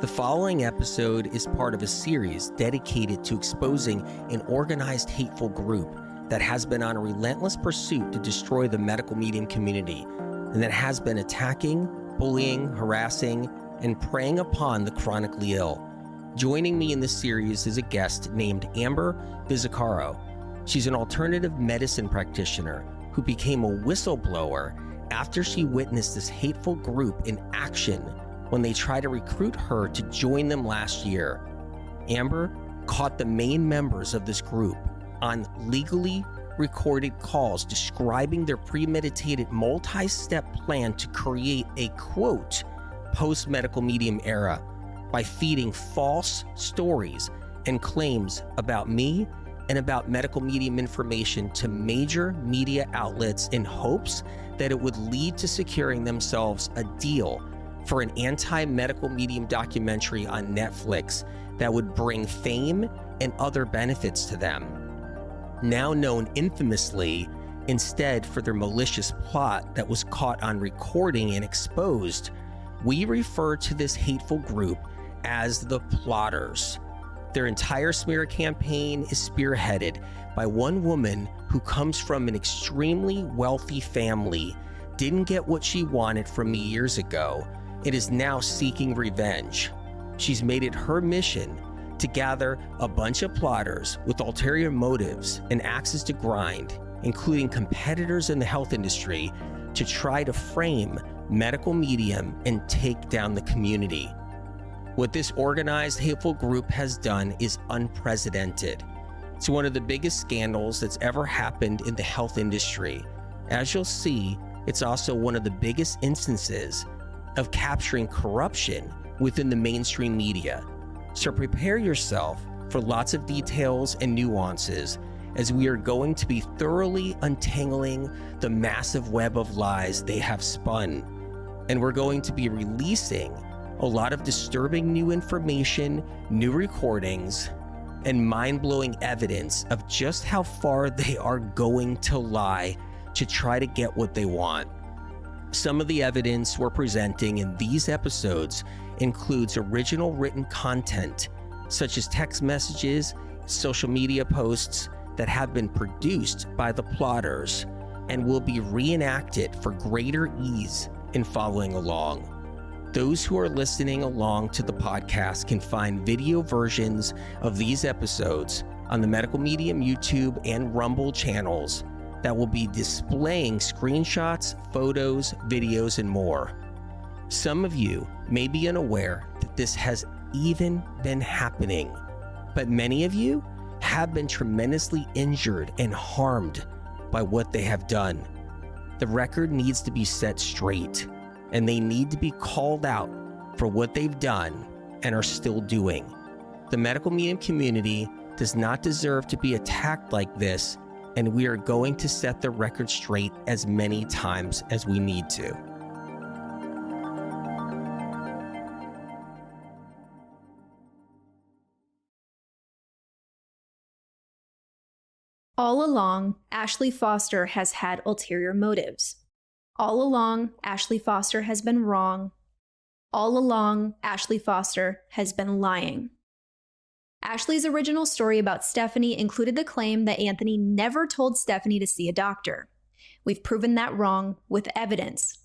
The following episode is part of a series dedicated to exposing an organized hateful group that has been on a relentless pursuit to destroy the medical medium community and that has been attacking, bullying, harassing, and preying upon the chronically ill. Joining me in this series is a guest named Amber Vizzacaro. She's an alternative medicine practitioner who became a whistleblower after she witnessed this hateful group in action when they tried to recruit her to join them last year. Amber caught the main members of this group on legally recorded calls describing their premeditated multi-step plan to create a, quote, post-medical medium era by feeding false stories and claims about me and about medical medium information to major media outlets in hopes that it would lead to securing themselves a deal for an anti-medical medium documentary on Netflix that would bring fame and other benefits to them. Now known infamously instead for their malicious plot that was caught on recording and exposed, we refer to this hateful group as the Plotters. Their entire smear campaign is spearheaded by one woman who comes from an extremely wealthy family, didn't get what she wanted from me years ago, and is now seeking revenge. She's made it her mission to gather a bunch of plotters with ulterior motives and axes to grind, including competitors in the health industry, to try to frame medical medium and take down the community. What this organized hateful group has done is unprecedented. It's one of the biggest scandals that's ever happened in the health industry. As you'll see, it's also one of the biggest instances of capturing corruption within the mainstream media. So prepare yourself for lots of details and nuances as we are going to be thoroughly untangling the massive web of lies they have spun. And we're going to be releasing a lot of disturbing new information, new recordings, and mind-blowing evidence of just how far they are going to lie to try to get what they want. Some of the evidence we're presenting in these episodes includes original written content, such as text messages, social media posts that have been produced by the plotters and will be reenacted for greater ease in following along. Those who are listening along to the podcast can find video versions of these episodes on the Medical Medium YouTube and Rumble channels that will be displaying screenshots, photos, videos, and more. Some of you may be unaware that this has even been happening, but many of you have been tremendously injured and harmed by what they have done. The record needs to be set straight, and they need to be called out for what they've done and are still doing. The medical medium community does not deserve to be attacked like this, and we are going to set the record straight as many times as we need to. All along, Ashleigh Foster has had ulterior motives. All along, Ashleigh Foster has been wrong. All along, Ashleigh Foster has been lying. Ashleigh's original story about Stephanie included the claim that Anthony never told Stephanie to see a doctor. We've proven that wrong with evidence.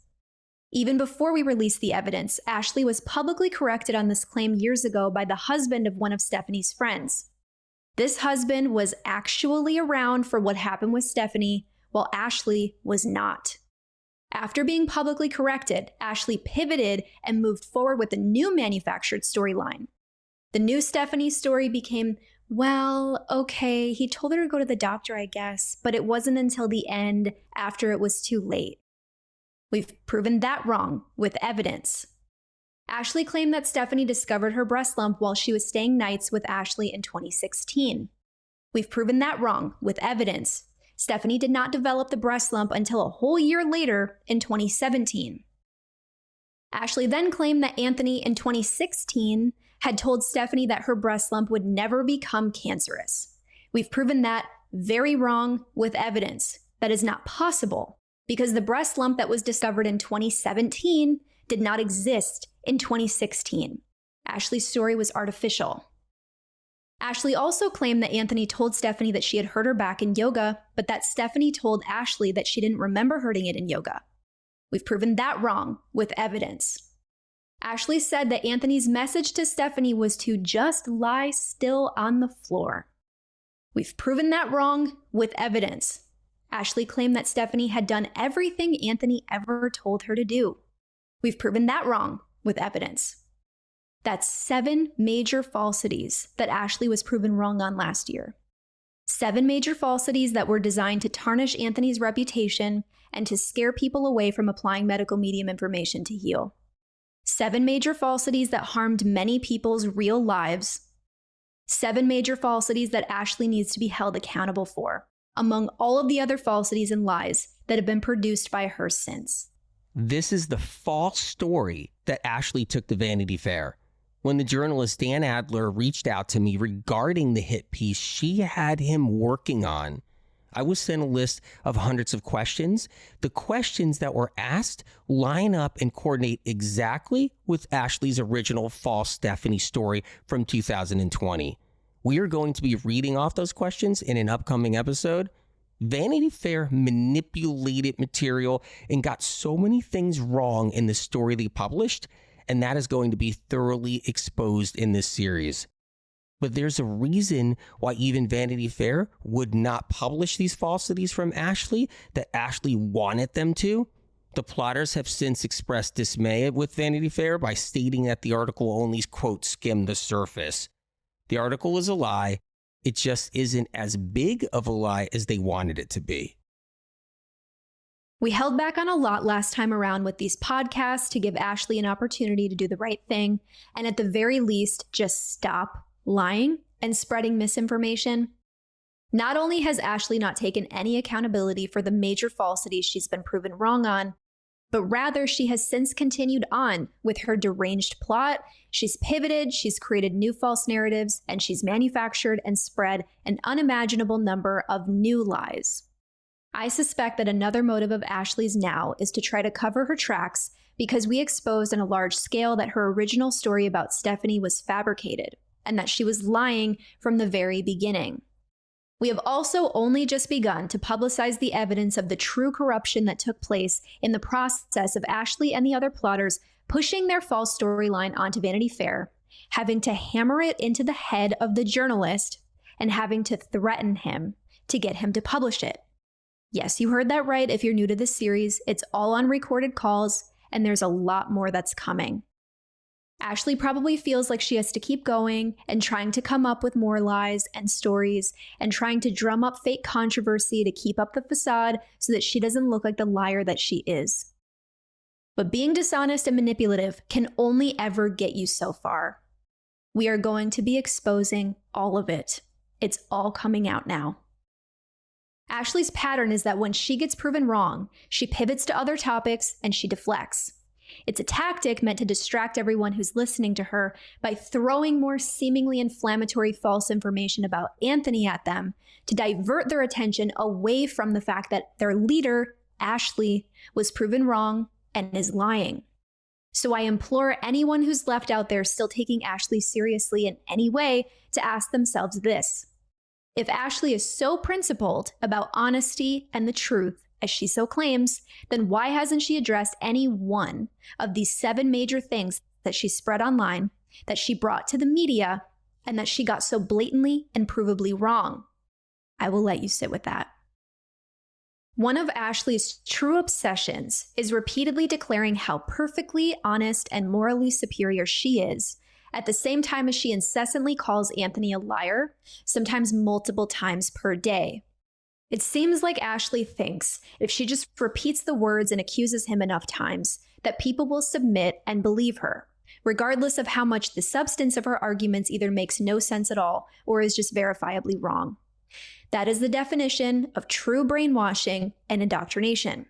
Even before we released the evidence, Ashleigh was publicly corrected on this claim years ago by the husband of one of Stephanie's friends. This husband was actually around for what happened with Stephanie, while Ashleigh was not. After being publicly corrected, Ashleigh pivoted and moved forward with a new manufactured storyline. The new Stephanie story became, well, okay, he told her to go to the doctor, I guess, but it wasn't until the end after it was too late. We've proven that wrong with evidence. Ashleigh claimed that Stephanie discovered her breast lump while she was staying nights with Ashleigh in 2016. We've proven that wrong with evidence. Stephanie did not develop the breast lump until a whole year later in 2017. Ashleigh then claimed that Anthony in 2016 had told Stephanie that her breast lump would never become cancerous. We've proven that very wrong with evidence. That is not possible because the breast lump that was discovered in 2017 did not exist in 2016. Ashleigh's story was artificial. Ashleigh also claimed that Anthony told Stephanie that she had hurt her back in yoga, but that Stephanie told Ashleigh that she didn't remember hurting it in yoga. We've proven that wrong with evidence. Ashleigh said that Anthony's message to Stephanie was to just lie still on the floor. We've proven that wrong with evidence. Ashleigh claimed that Stephanie had done everything Anthony ever told her to do. We've proven that wrong with evidence. That's 7 major falsities that Ashleigh was proven wrong on last year. 7 major falsities that were designed to tarnish Anthony's reputation and to scare people away from applying medical medium information to heal. 7 major falsities that harmed many people's real lives. 7 major falsities that Ashleigh needs to be held accountable for, among all of the other falsities and lies that have been produced by her since. This is the false story that Ashleigh took to Vanity Fair. When the journalist Dan Adler reached out to me regarding the hit piece she had him working on, I was sent a list of hundreds of questions. The questions that were asked line up and coordinate exactly with Ashleigh's original false Stephanie story from 2020. We are going to be reading off those questions in an upcoming episode. Vanity Fair manipulated material and got so many things wrong in the story they published, and that is going to be thoroughly exposed in this series. But there's a reason why even Vanity Fair would not publish these falsities from Ashleigh that Ashleigh wanted them to. The plotters have since expressed dismay with Vanity Fair by stating that the article only, quote, skimmed the surface. The article is a lie. It just isn't as big of a lie as they wanted it to be. We held back on a lot last time around with these podcasts to give Ashleigh an opportunity to do the right thing, and at the very least, just stop lying and spreading misinformation. Not only has Ashleigh not taken any accountability for the major falsities she's been proven wrong on, but rather she has since continued on with her deranged plot. She's pivoted, she's created new false narratives, and she's manufactured and spread an unimaginable number of new lies. I suspect that another motive of Ashleigh's now is to try to cover her tracks because we exposed on a large scale that her original story about Stephanie was fabricated and that she was lying from the very beginning. We have also only just begun to publicize the evidence of the true corruption that took place in the process of Ashleigh and the other plotters pushing their false storyline onto Vanity Fair, having to hammer it into the head of the journalist, and having to threaten him to get him to publish it. Yes, you heard that right if you're new to this series. It's all on recorded calls, and there's a lot more that's coming. Ashleigh probably feels like she has to keep going and trying to come up with more lies and stories and trying to drum up fake controversy to keep up the facade so that she doesn't look like the liar that she is. But being dishonest and manipulative can only ever get you so far. We are going to be exposing all of it. It's all coming out now. Ashleigh's pattern is that when she gets proven wrong, she pivots to other topics and she deflects. It's a tactic meant to distract everyone who's listening to her by throwing more seemingly inflammatory false information about Anthony at them to divert their attention away from the fact that their leader, Ashleigh, was proven wrong and is lying. So I implore anyone who's left out there still taking Ashleigh seriously in any way to ask themselves this. If Ashleigh is so principled about honesty and the truth, as she so claims, then why hasn't she addressed any one of these 7 major things that she spread online, that she brought to the media, and that she got so blatantly and provably wrong? I will let you sit with that. One of Ashleigh's true obsessions is repeatedly declaring how perfectly honest and morally superior she is, at the same time as she incessantly calls Anthony a liar, sometimes multiple times per day. It seems like Ashleigh thinks if she just repeats the words and accuses him enough times, that people will submit and believe her, regardless of how much the substance of her arguments either makes no sense at all or is just verifiably wrong. That is the definition of true brainwashing and indoctrination.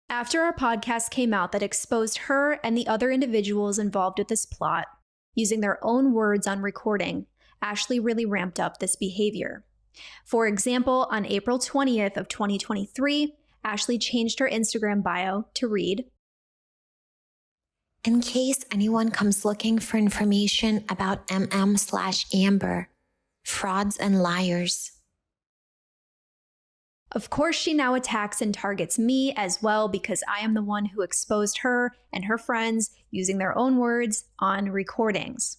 After our podcast came out that exposed her and the other individuals involved with this plot, using their own words on recording, Ashleigh really ramped up this behavior. For example, on April 20th of 2023, Ashleigh changed her Instagram bio to read, In case anyone comes looking for information about MM/Amber, frauds and liars. Of course, she now attacks and targets me as well because I am the one who exposed her and her friends using their own words on recordings.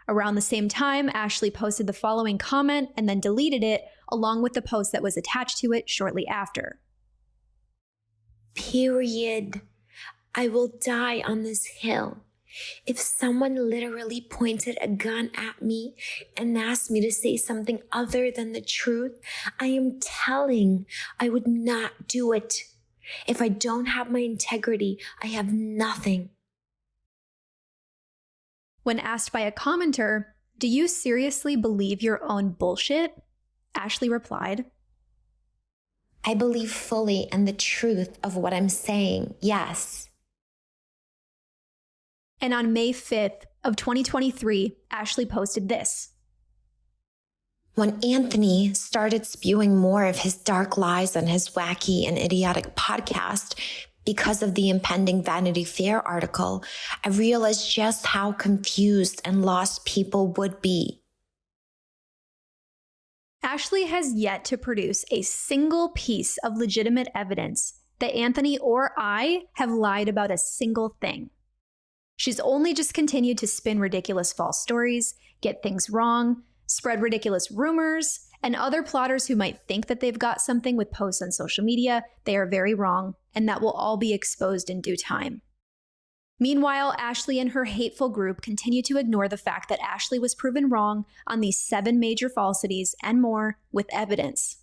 Around the same time, Ashleigh posted the following comment and then deleted it along with the post that was attached to it shortly after. Period. I will die on this hill. If someone literally pointed a gun at me and asked me to say something other than the truth, I am telling I would not do it. If I don't have my integrity, I have nothing. When asked by a commenter, "Do you seriously believe your own bullshit?" Ashleigh replied, I believe fully in the truth of what I'm saying, yes. And on May 5th of 2023, Ashleigh posted this. When Anthony started spewing more of his dark lies on his wacky and idiotic podcast because of the impending Vanity Fair article, I realized just how confused and lost people would be. Ashleigh has yet to produce a single piece of legitimate evidence that Anthony or I have lied about a single thing. She's only just continued to spin ridiculous false stories, get things wrong, spread ridiculous rumors, and other plotters who might think that they've got something with posts on social media, they are very wrong, and that will all be exposed in due time. Meanwhile, Ashleigh and her hateful group continue to ignore the fact that Ashleigh was proven wrong on these 7 major falsities and more with evidence.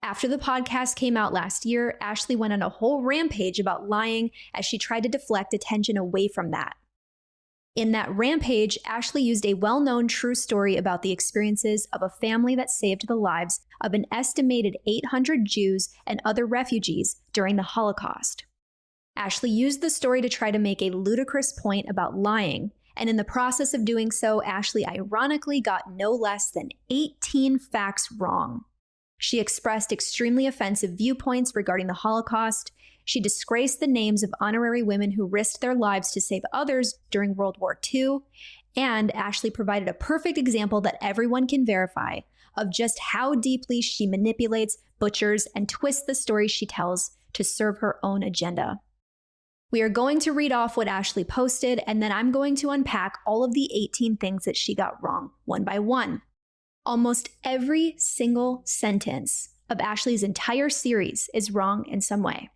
After the podcast came out last year, Ashleigh went on a whole rampage about lying as she tried to deflect attention away from that. In that rampage, Ashleigh used a well-known true story about the experiences of a family that saved the lives of an estimated 800 Jews and other refugees during the Holocaust. Ashleigh used the story to try to make a ludicrous point about lying, and in the process of doing so, Ashleigh ironically got no less than 18 facts wrong. She expressed extremely offensive viewpoints regarding the Holocaust. She disgraced the names of honorary women who risked their lives to save others during World War II, and Ashleigh provided a perfect example that everyone can verify of just how deeply she manipulates, butchers, and twists the stories she tells to serve her own agenda. We are going to read off what Ashleigh posted, and then I'm going to unpack all of the 18 things that she got wrong, one by one. Almost every single sentence of Ashleigh's entire series is wrong in some way.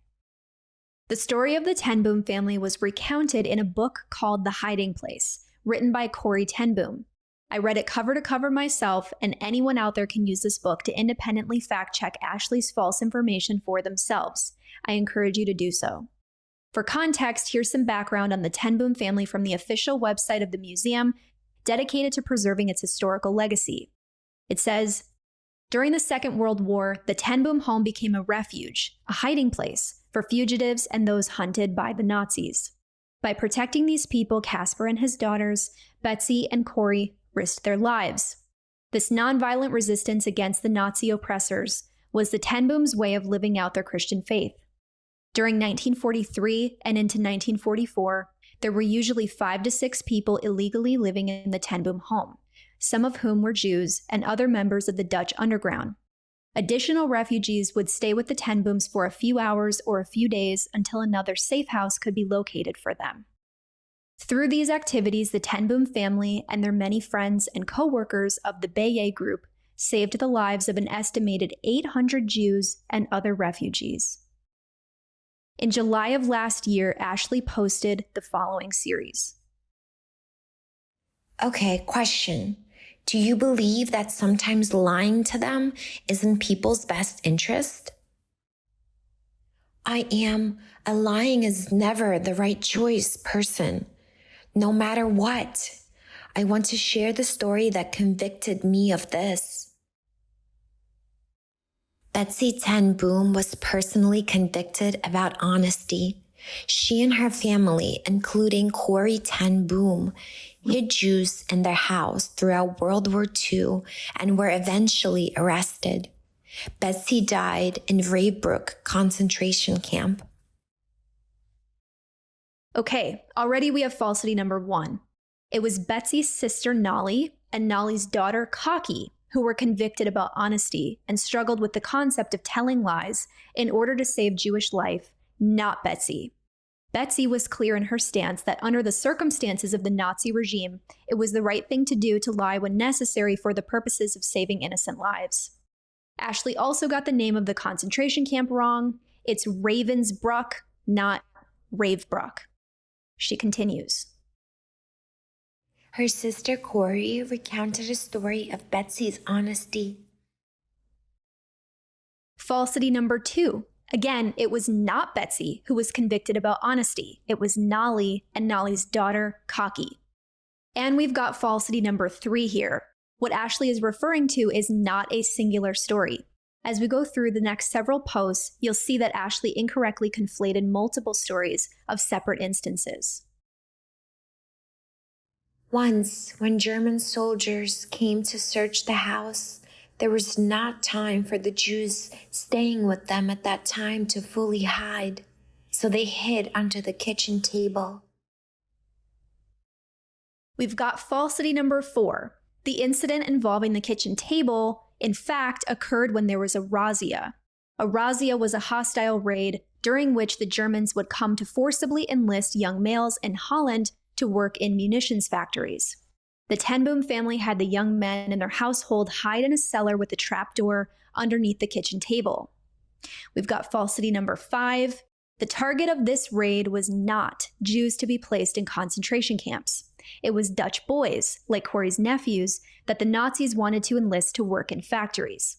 The story of the Ten Boom family was recounted in a book called The Hiding Place, written by Corrie ten Boom. I read it cover to cover myself, and anyone out there can use this book to independently fact-check Ashleigh's false information for themselves. I encourage you to do so. For context, here's some background on the Ten Boom family from the official website of the museum, dedicated to preserving its historical legacy. It says, during the Second World War, the Ten Boom home became a refuge, a hiding place for fugitives and those hunted by the Nazis. By protecting these people, Casper and his daughters, Betsy and Corrie, risked their lives. This nonviolent resistance against the Nazi oppressors was the Ten Boom's way of living out their Christian faith. During 1943 and into 1944, there were usually 5 to 6 people illegally living in the Ten Boom home, some of whom were Jews and other members of the Dutch underground. Additional refugees would stay with the Ten Booms for a few hours or a few days until another safe house could be located for them. Through these activities, the Ten Boom family and their many friends and co-workers of the Bayet group saved the lives of an estimated 800 Jews and other refugees. In July of last year, Ashleigh posted the following series. Okay, question. Do you believe that sometimes lying to them is in people's best interest? I am a lying is never the right choice person, no matter what. I want to share the story that convicted me of this. Betsy Ten Boom was personally convicted about honesty. She and her family, including Corrie Ten Boom, hid Jews in their house throughout World War II and were eventually arrested. Betsy died in Raybrook concentration camp. Okay, already we have falsity number 1. It was Betsy's sister Nolly and Nolly's daughter Cocky who were convicted about honesty and struggled with the concept of telling lies in order to save Jewish life, not Betsy. Betsy was clear in her stance that under the circumstances of the Nazi regime, it was the right thing to do to lie when necessary for the purposes of saving innocent lives. Ashleigh also got the name of the concentration camp wrong. It's Ravensbrück, not Ravebruck. She continues. Her sister Corey recounted a story of Betsy's honesty. Falsity number 2. Again, it was not Betsy who was convicted about honesty. It was Nolly and Nolly's daughter, Cocky. And we've got falsity number 3 here. What Ashleigh is referring to is not a singular story. As we go through the next several posts, you'll see that Ashleigh incorrectly conflated multiple stories of separate instances. Once, when German soldiers came to search the house, there was not time for the Jews staying with them at that time to fully hide, so they hid under the kitchen table. We've got falsity number 4. The incident involving the kitchen table, in fact, occurred when there was a razzia. A razzia was a hostile raid during which the Germans would come to forcibly enlist young males in Holland to work in munitions factories. The Ten Boom family had the young men in their household hide in a cellar with a trapdoor underneath the kitchen table. We've got falsity number 5. The target of this raid was not Jews to be placed in concentration camps. It was Dutch boys, like Corey's nephews, that the Nazis wanted to enlist to work in factories.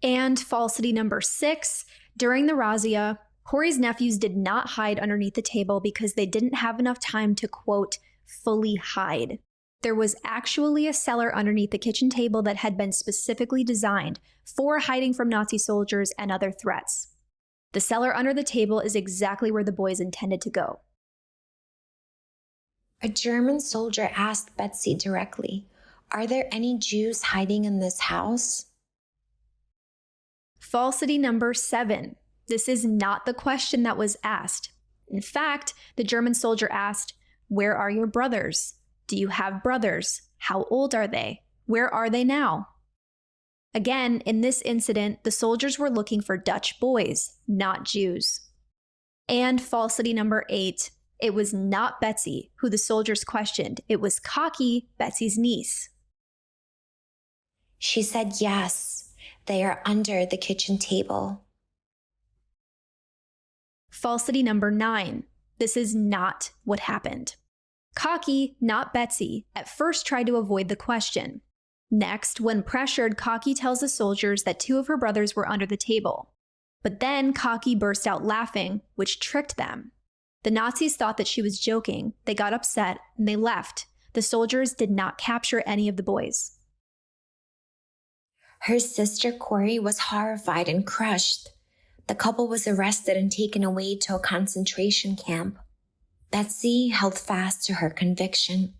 And falsity number 6. During the razzia, Corey's nephews did not hide underneath the table because they didn't have enough time to, quote, fully hide. There was actually a cellar underneath the kitchen table that had been specifically designed for hiding from Nazi soldiers and other threats. The cellar under the table is exactly where the boys intended to go. A German soldier asked Betsy directly, "Are there any Jews hiding in this house?" Falsity number 7. This is not the question that was asked. In fact, the German soldier asked, "Where are your brothers? Do you have brothers? How old are they? Where are they now?" Again, in this incident, the soldiers were looking for Dutch boys, not Jews. And falsity number 8. It was not Betsy who the soldiers questioned. It was Cocky, Betsy's niece. She said yes, they are under the kitchen table. Falsity number 9. This is not what happened. Cocky, not Betsy, at first tried to avoid the question. Next, when pressured, Cocky tells the soldiers that 2 of her brothers were under the table. But then Cocky burst out laughing, which tricked them. The Nazis thought that she was joking. They got upset and they left. The soldiers did not capture any of the boys. Her sister Corey was horrified and crushed. The couple was arrested and taken away to a concentration camp. Betsy held fast to her conviction.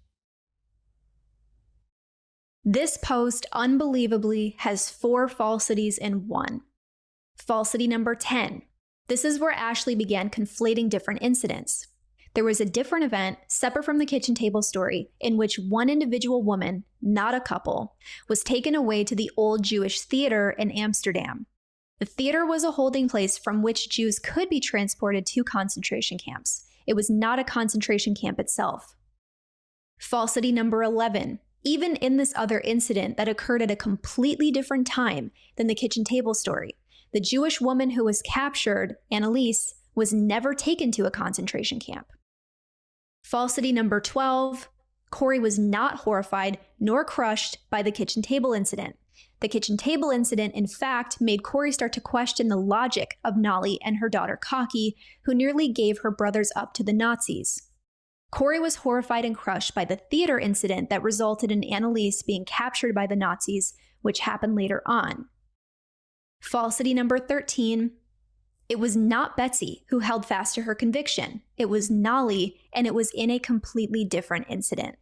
This post, unbelievably, has 4 falsities in one. Falsity number 10. This is where Ashleigh began conflating different incidents. There was a different event, separate from the kitchen table story, in which one individual woman, not a couple, was taken away to the old Jewish theater in Amsterdam. The theater was a holding place from which Jews could be transported to concentration camps. It was not a concentration camp itself. Falsity number 11. Even in this other incident that occurred at a completely different time than the kitchen table story, the Jewish woman who was captured, Annalise, was never taken to a concentration camp. Falsity number 12. Corey was not horrified nor crushed by the kitchen table incident. The kitchen table incident, in fact, made Corey start to question the logic of Nolly and her daughter Cocky, who nearly gave her brothers up to the Nazis. Corey was horrified and crushed by the theater incident that resulted in Annalise being captured by the Nazis, which happened later on. Falsity number 13. It was not Betsy who held fast to her conviction. It was Nolly, and it was in a completely different incident.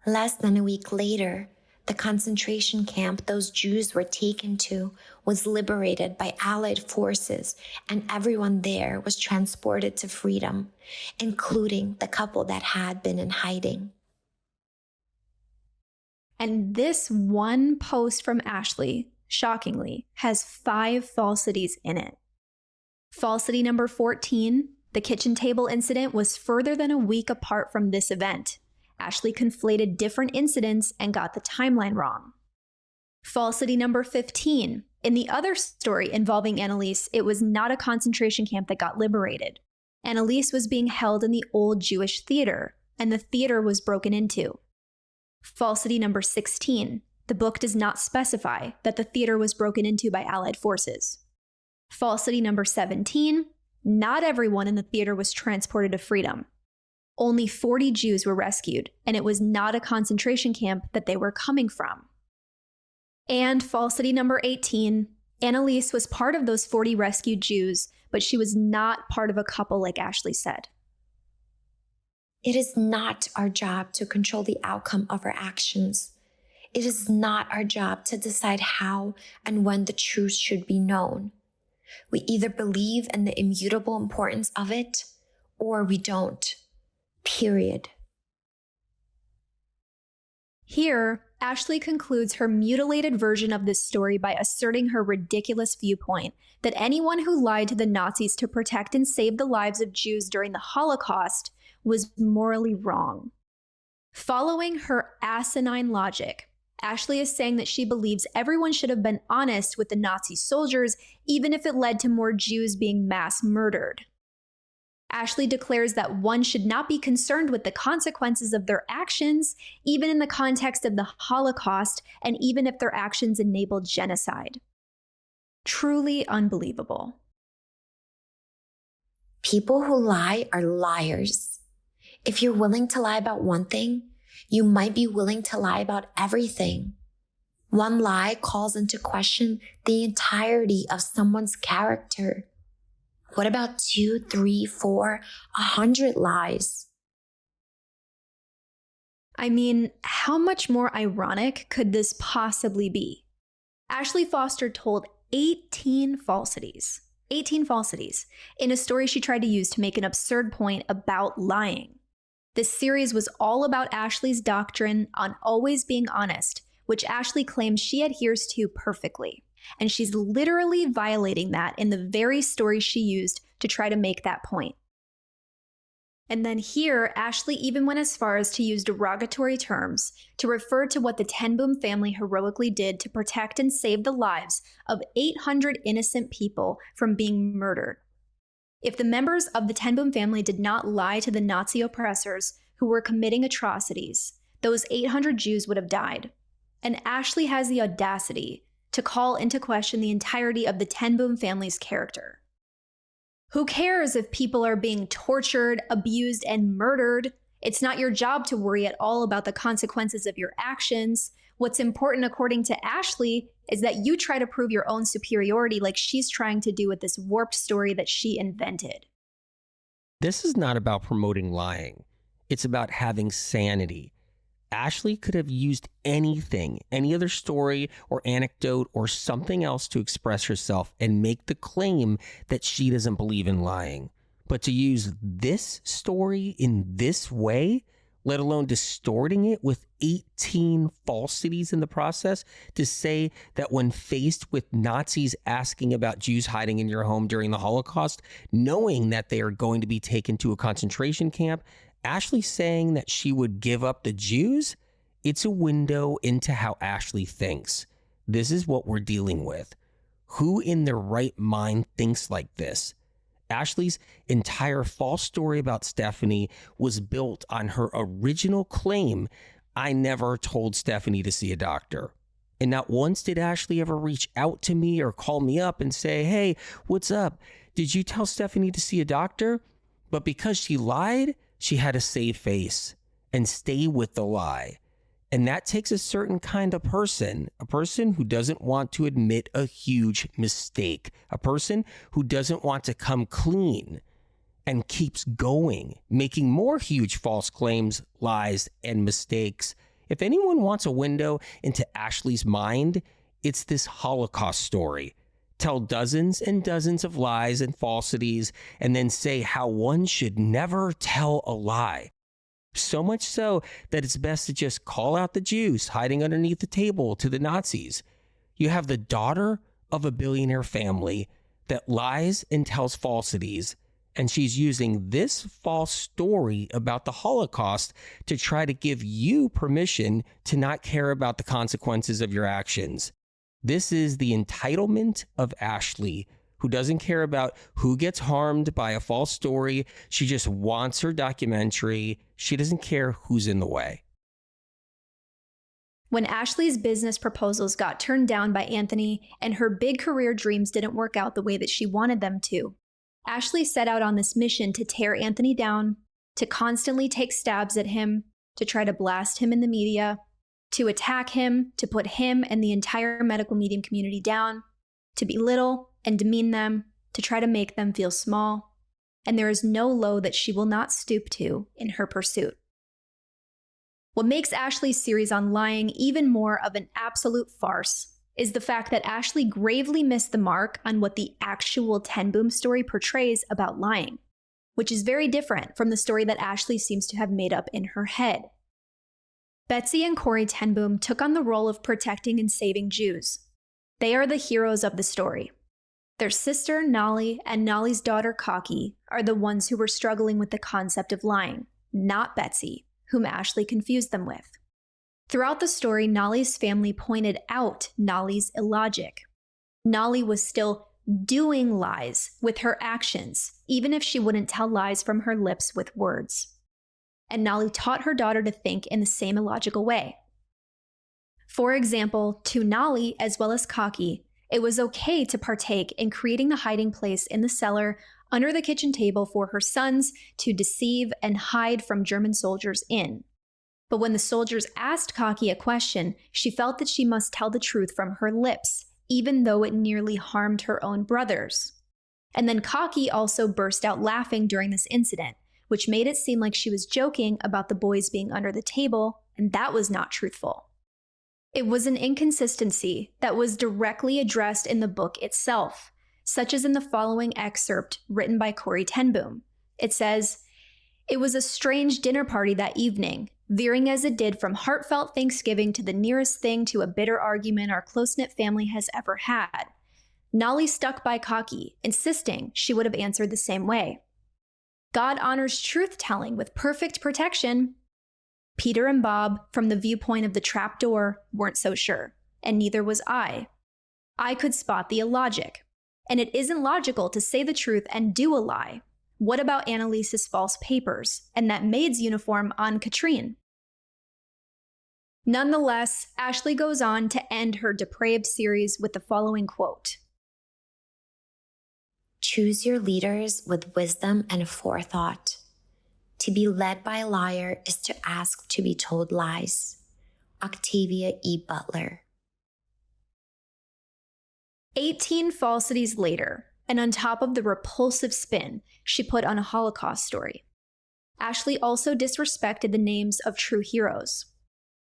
Less than a week later, The concentration camp those Jews were taken to was liberated by Allied forces, and everyone there was transported to freedom, including the couple that had been in hiding. And this one post from Ashleigh, shockingly, has 5 falsities in it. Falsity number 14, the kitchen table incident was further than a week apart from this event. Ashleigh conflated different incidents and got the timeline wrong. Falsity number 15, in the other story involving Annalise, it was not a concentration camp that got liberated. Annalise was being held in the old Jewish theater, and the theater was broken into. Falsity number 16, the book does not specify that the theater was broken into by Allied forces. Falsity number 17, not everyone in the theater was transported to freedom. Only 40 Jews were rescued, and it was not a concentration camp that they were coming from. And falsity number 18, Annalise was part of those 40 rescued Jews, but she was not part of a couple like Ashleigh said. It is not our job to control the outcome of our actions. It is not our job to decide how and when the truth should be known. We either believe in the immutable importance of it, or we don't. Period. Here, Ashleigh concludes her mutilated version of this story by asserting her ridiculous viewpoint that anyone who lied to the Nazis to protect and save the lives of Jews during the Holocaust was morally wrong. Following her asinine logic, Ashleigh is saying that she believes everyone should have been honest with the Nazi soldiers, even if it led to more Jews being mass murdered. Ashleigh declares that one should not be concerned with the consequences of their actions, even in the context of the Holocaust, and even if their actions enabled genocide. Truly unbelievable. People who lie are liars. If you're willing to lie about one thing, you might be willing to lie about everything. One lie calls into question the entirety of someone's character. What about 2, 3, 4, 100 lies? I mean, how much more ironic could this possibly be? Ashleigh Foster told 18 falsities in a story she tried to use to make an absurd point about lying. This series was all about Ashleigh's doctrine on always being honest, which Ashleigh claims she adheres to perfectly. And she's literally violating that in the very story she used to try to make that point. And then here, Ashleigh even went as far as to use derogatory terms to refer to what the Ten Boom family heroically did to protect and save the lives of 800 innocent people from being murdered. If the members of the Ten Boom family did not lie to the Nazi oppressors who were committing atrocities, those 800 Jews would have died. And Ashleigh has the audacity to call into question the entirety of the Ten Boom family's character. Who cares if people are being tortured, abused, and murdered? It's not your job to worry at all about the consequences of your actions. What's important, according to Ashleigh, is that you try to prove your own superiority like she's trying to do with this warped story that she invented. This is not about promoting lying. It's about having sanity. Ashleigh could have used anything, any other story or anecdote or something else to express herself and make the claim that she doesn't believe in lying. But to use this story in this way, let alone distorting it with 18 falsities in the process, to say that when faced with Nazis asking about Jews hiding in your home during the Holocaust, knowing that they are going to be taken to a concentration camp, Ashleigh saying that she would give up the Jews, it's a window into how Ashleigh thinks. This is what we're dealing with. Who in their right mind thinks like this? Ashleigh's entire false story about Stephanie was built on her original claim, I never told Stephanie to see a doctor. And not once did Ashleigh ever reach out to me or call me up and say, hey, what's up? Did you tell Stephanie to see a doctor? But because she lied, she had to save face and stay with the lie. And that takes a certain kind of person, a person who doesn't want to admit a huge mistake, a person who doesn't want to come clean and keeps going, making more huge false claims, lies, and mistakes If anyone wants a window into Ashleigh's mind, it's this Holocaust story. Tell dozens and dozens of lies and falsities, and then say how one should never tell a lie. So much so that it's best to just call out the Jews hiding underneath the table to the Nazis. You have the daughter of a billionaire family that lies and tells falsities, and she's using this false story about the Holocaust to try to give you permission to not care about the consequences of your actions. This is the entitlement of Ashleigh, who doesn't care about who gets harmed by a false story. She just wants her documentary. She doesn't care who's in the way. When Ashleigh's business proposals got turned down by Anthony and her big career dreams didn't work out the way that she wanted them to, Ashleigh set out on this mission to tear Anthony down, to constantly take stabs at him, to try to blast him in the media, to attack him, to put him and the entire medical medium community down, to belittle and demean them, to try to make them feel small. And there is no low that she will not stoop to in her pursuit. What makes Ashleigh's series on lying even more of an absolute farce is the fact that Ashleigh gravely missed the mark on what the actual Ten Boom story portrays about lying, which is very different from the story that Ashleigh seems to have made up in her head. Betsy and Corrie Ten Boom took on the role of protecting and saving Jews. They are the heroes of the story. Their sister, Nolly, and Nolly's daughter, Cocky, are the ones who were struggling with the concept of lying, not Betsy, whom Ashleigh confused them with. Throughout the story, Nolly's family pointed out Nolly's illogic. Nolly was still doing lies with her actions, even if she wouldn't tell lies from her lips with words. And Nolly taught her daughter to think in the same illogical way. For example, to Nolly as well as Cocky, it was okay to partake in creating the hiding place in the cellar under the kitchen table for her sons to deceive and hide from German soldiers in. But when the soldiers asked Cocky a question, she felt that she must tell the truth from her lips, even though it nearly harmed her own brothers. And then Cocky also burst out laughing during this incident, which made it seem like she was joking about the boys being under the table, and that was not truthful. It was an inconsistency that was directly addressed in the book itself, such as in the following excerpt written by Corrie Ten Boom. It says, "It was a strange dinner party that evening, veering as it did from heartfelt thanksgiving to the nearest thing to a bitter argument our close-knit family has ever had. Nolly stuck by Cocky, insisting she would have answered the same way. God honors truth-telling with perfect protection. Peter and Bob, from the viewpoint of the trap door, weren't so sure, and neither was I. I could spot the illogic. And it isn't logical to say the truth and do a lie. What about Annalise's false papers and that maid's uniform on Katrine?" Nonetheless, Ashleigh goes on to end her depraved series with the following quote. "Choose your leaders with wisdom and forethought. To be led by a liar is to ask to be told lies." Octavia E. Butler. 18 falsities later, and on top of the repulsive spin she put on a Holocaust story, Ashleigh also disrespected the names of true heroes.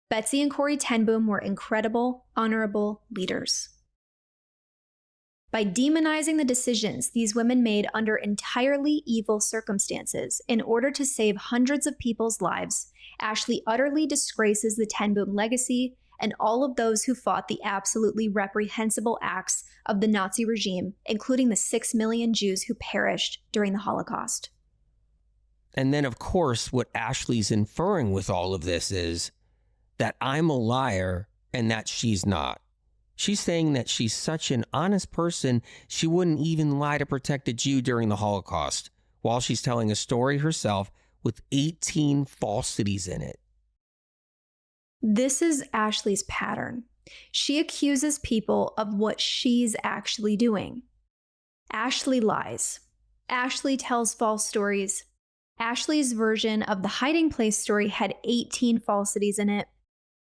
Betsy and Corrie Ten Boom were incredible, honorable leaders. By demonizing the decisions these women made under entirely evil circumstances in order to save hundreds of people's lives, Ashleigh utterly disgraces the Ten Boom legacy and all of those who fought the absolutely reprehensible acts of the Nazi regime, including the 6 million Jews who perished during the Holocaust. And then, of course, what Ashleigh's inferring with all of this is that I'm a liar and that she's not. She's saying that she's such an honest person, she wouldn't even lie to protect a Jew during the Holocaust, while she's telling a story herself with 18 falsities in it. This is Ashleigh's pattern. She accuses people of what she's actually doing. Ashleigh lies. Ashleigh tells false stories. Ashleigh's version of the hiding place story had 18 falsities in it.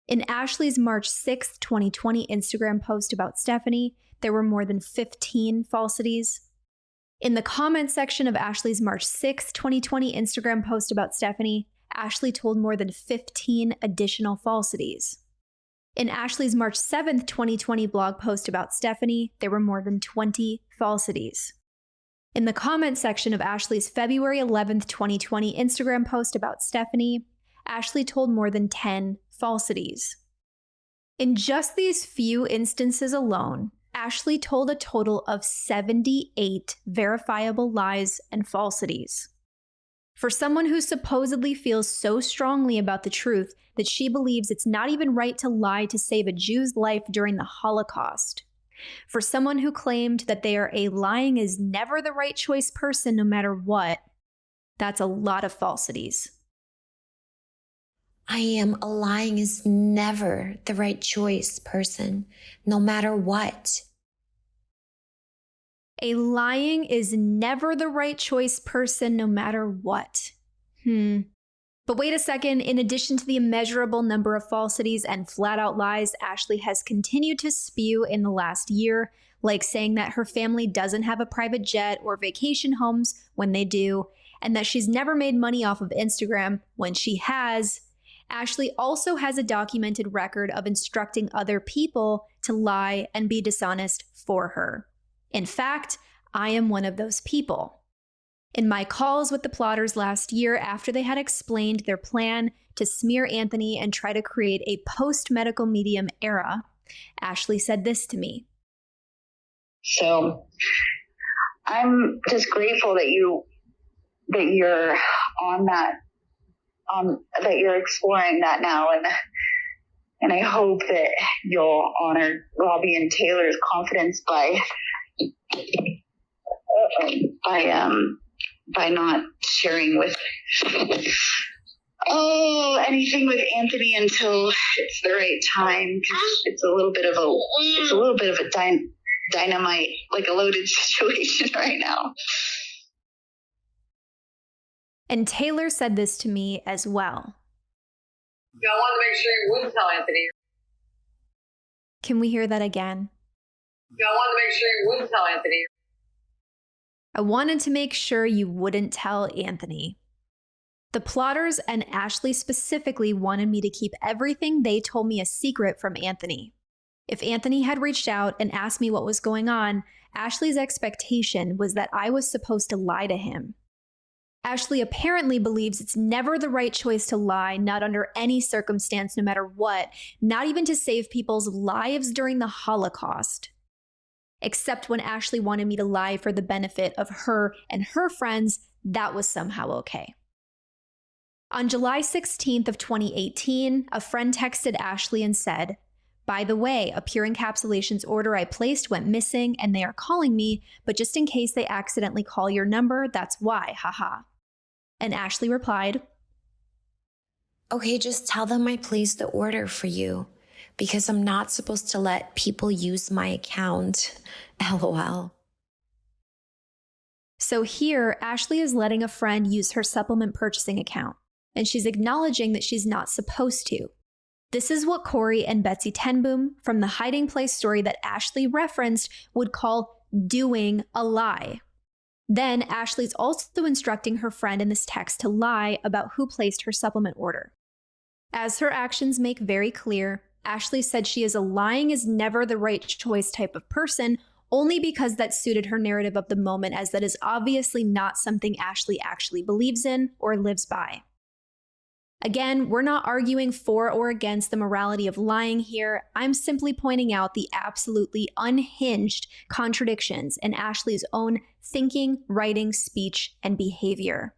In Ashleigh's March 6, 2020 Instagram post about Stephanie, there were more than 15 falsities. In the comment section of Ashleigh's March 6, 2020 Instagram post about Stephanie, Ashleigh told more than 15 additional falsities. In Ashleigh's March 7th, 2020 blog post about Stephanie, there were more than 20 falsities. In the comment section of Ashleigh's February 11th, 2020 Instagram post about Stephanie, Ashleigh told more than 10 falsities. In just these few instances alone, Ashleigh told a total of 78 verifiable lies and falsities. For someone who supposedly feels so strongly about the truth that she believes it's not even right to lie to save a Jew's life during the Holocaust. For someone who claimed that they are a lying is never the right choice person no matter what, that's a lot of falsities. I am a lying is never the right choice person, no matter what. A lying is never the right choice person, no matter what. But wait a second, in addition to the immeasurable number of falsities and flat-out lies Ashleigh has continued to spew in the last year, like saying that her family doesn't have a private jet or vacation homes when they do, and that she's never made money off of Instagram when she has, Ashleigh also has a documented record of instructing other people to lie and be dishonest for her. In fact, I am one of those people. In my calls with the plotters last year after they had explained their plan to smear Anthony and try to create a post-medical medium era, Ashleigh said this to me. So I'm just grateful that you're on that, that you're exploring that now, and I hope that you'll honor Robbie and Taylor's confidence by not sharing with anything with Anthony until it's the right time. It's a little bit of a dynamite, like a loaded situation right now. And Taylor said this to me as well. I wanted to make sure you wouldn't tell Anthony. Can we hear that again? I wanted to make sure you wouldn't tell Anthony. I wanted to make sure you wouldn't tell Anthony. The plotters and Ashleigh specifically wanted me to keep everything they told me a secret from Anthony. If Anthony had reached out and asked me what was going on, Ashleigh's expectation was that I was supposed to lie to him. Ashleigh apparently believes it's never the right choice to lie, not under any circumstance, no matter what, not even to save people's lives during the Holocaust. Except when Ashleigh wanted me to lie for the benefit of her and her friends, that was somehow okay. On July 16th of 2018, a friend texted Ashleigh and said, "By the way, a pure encapsulations order I placed went missing and they are calling me, but just in case they accidentally call your number, that's why, haha." And Ashleigh replied, Okay, just tell them I placed the order for you because I'm not supposed to let people use my account. LOL. So here, Ashleigh is letting a friend use her supplement purchasing account, and she's acknowledging that she's not supposed to. This is what Corey and Betsy Tenboom from the hiding place story that Ashleigh referenced would call doing a lie. Then Ashleigh's also instructing her friend in this text to lie about who placed her supplement order. As her actions make very clear, Ashleigh said she is a lying is never the right choice type of person only because that suited her narrative of the moment, as that is obviously not something Ashleigh actually believes in or lives by. Again, we're not arguing for or against the morality of lying here. I'm simply pointing out the absolutely unhinged contradictions in Ashleigh's own thinking, writing, speech, and behavior.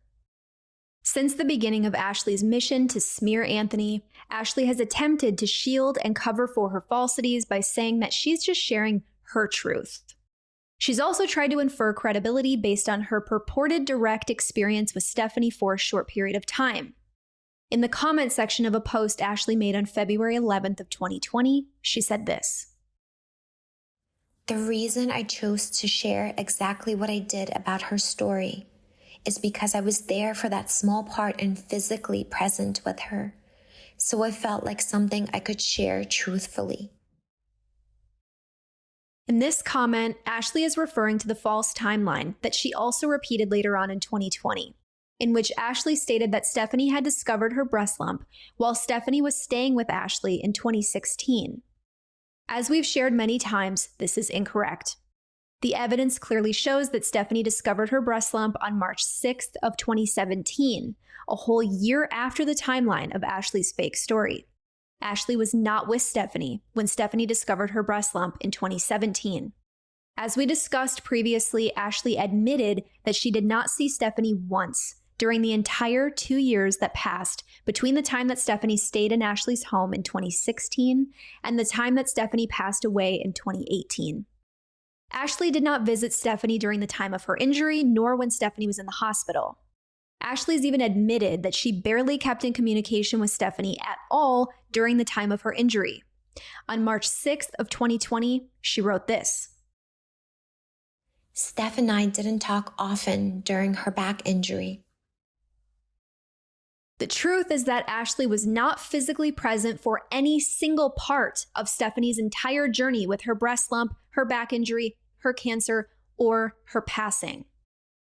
Since the beginning of Ashleigh's mission to smear Anthony, Ashleigh has attempted to shield and cover for her falsities by saying that she's just sharing her truth. She's also tried to infer credibility based on her purported direct experience with Stephanie for a short period of time. In the comment section of a post Ashleigh made on February 11th of 2020, she said this. The reason I chose to share exactly what I did about her story is because I was there for that small part and physically present with her. So I felt like something I could share truthfully. In this comment, Ashleigh is referring to the false timeline that she also repeated later on in 2020. in which Ashleigh stated that Stephanie had discovered her breast lump while Stephanie was staying with Ashleigh in 2016. As we've shared many times, this is incorrect. The evidence clearly shows that Stephanie discovered her breast lump on March 6th of 2017, a whole year after the timeline of Ashleigh's fake story. Ashleigh was not with Stephanie when Stephanie discovered her breast lump in 2017. As we discussed previously, Ashleigh admitted that she did not see Stephanie once during the entire 2 years that passed between the time that Stephanie stayed in Ashleigh's home in 2016 and the time that Stephanie passed away in 2018. Ashleigh did not visit Stephanie during the time of her injury, nor when Stephanie was in the hospital. Ashleigh's even admitted that she barely kept in communication with Stephanie at all during the time of her injury. On March 6th of 2020, she wrote this. Steph and I didn't talk often during her back injury. The truth is that Ashleigh was not physically present for any single part of Stephanie's entire journey with her breast lump, her back injury, her cancer, or her passing.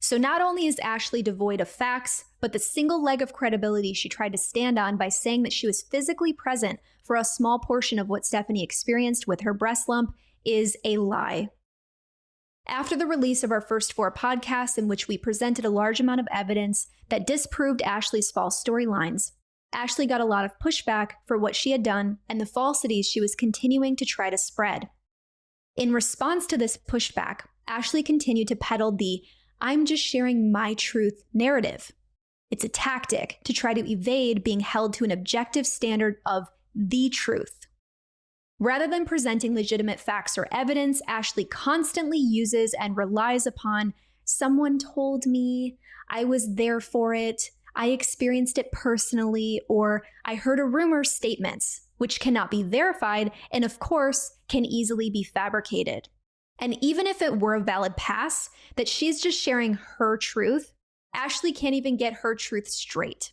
So not only is Ashleigh devoid of facts, but the single leg of credibility she tried to stand on by saying that she was physically present for a small portion of what Stephanie experienced with her breast lump is a lie. After the release of our first 4 podcasts in which we presented a large amount of evidence that disproved Ashleigh's false storylines, Ashleigh got a lot of pushback for what she had done and the falsities she was continuing to try to spread. In response to this pushback, Ashleigh continued to peddle the "I'm just sharing my truth" narrative. It's a tactic to try to evade being held to an objective standard of the truth. Rather than presenting legitimate facts or evidence, Ashleigh constantly uses and relies upon "someone told me," "I was there for it," "I experienced it personally," or "I heard a rumor" statements, which cannot be verified and, of course, can easily be fabricated. And even if it were a valid pass that she's just sharing her truth, Ashleigh can't even get her truth straight.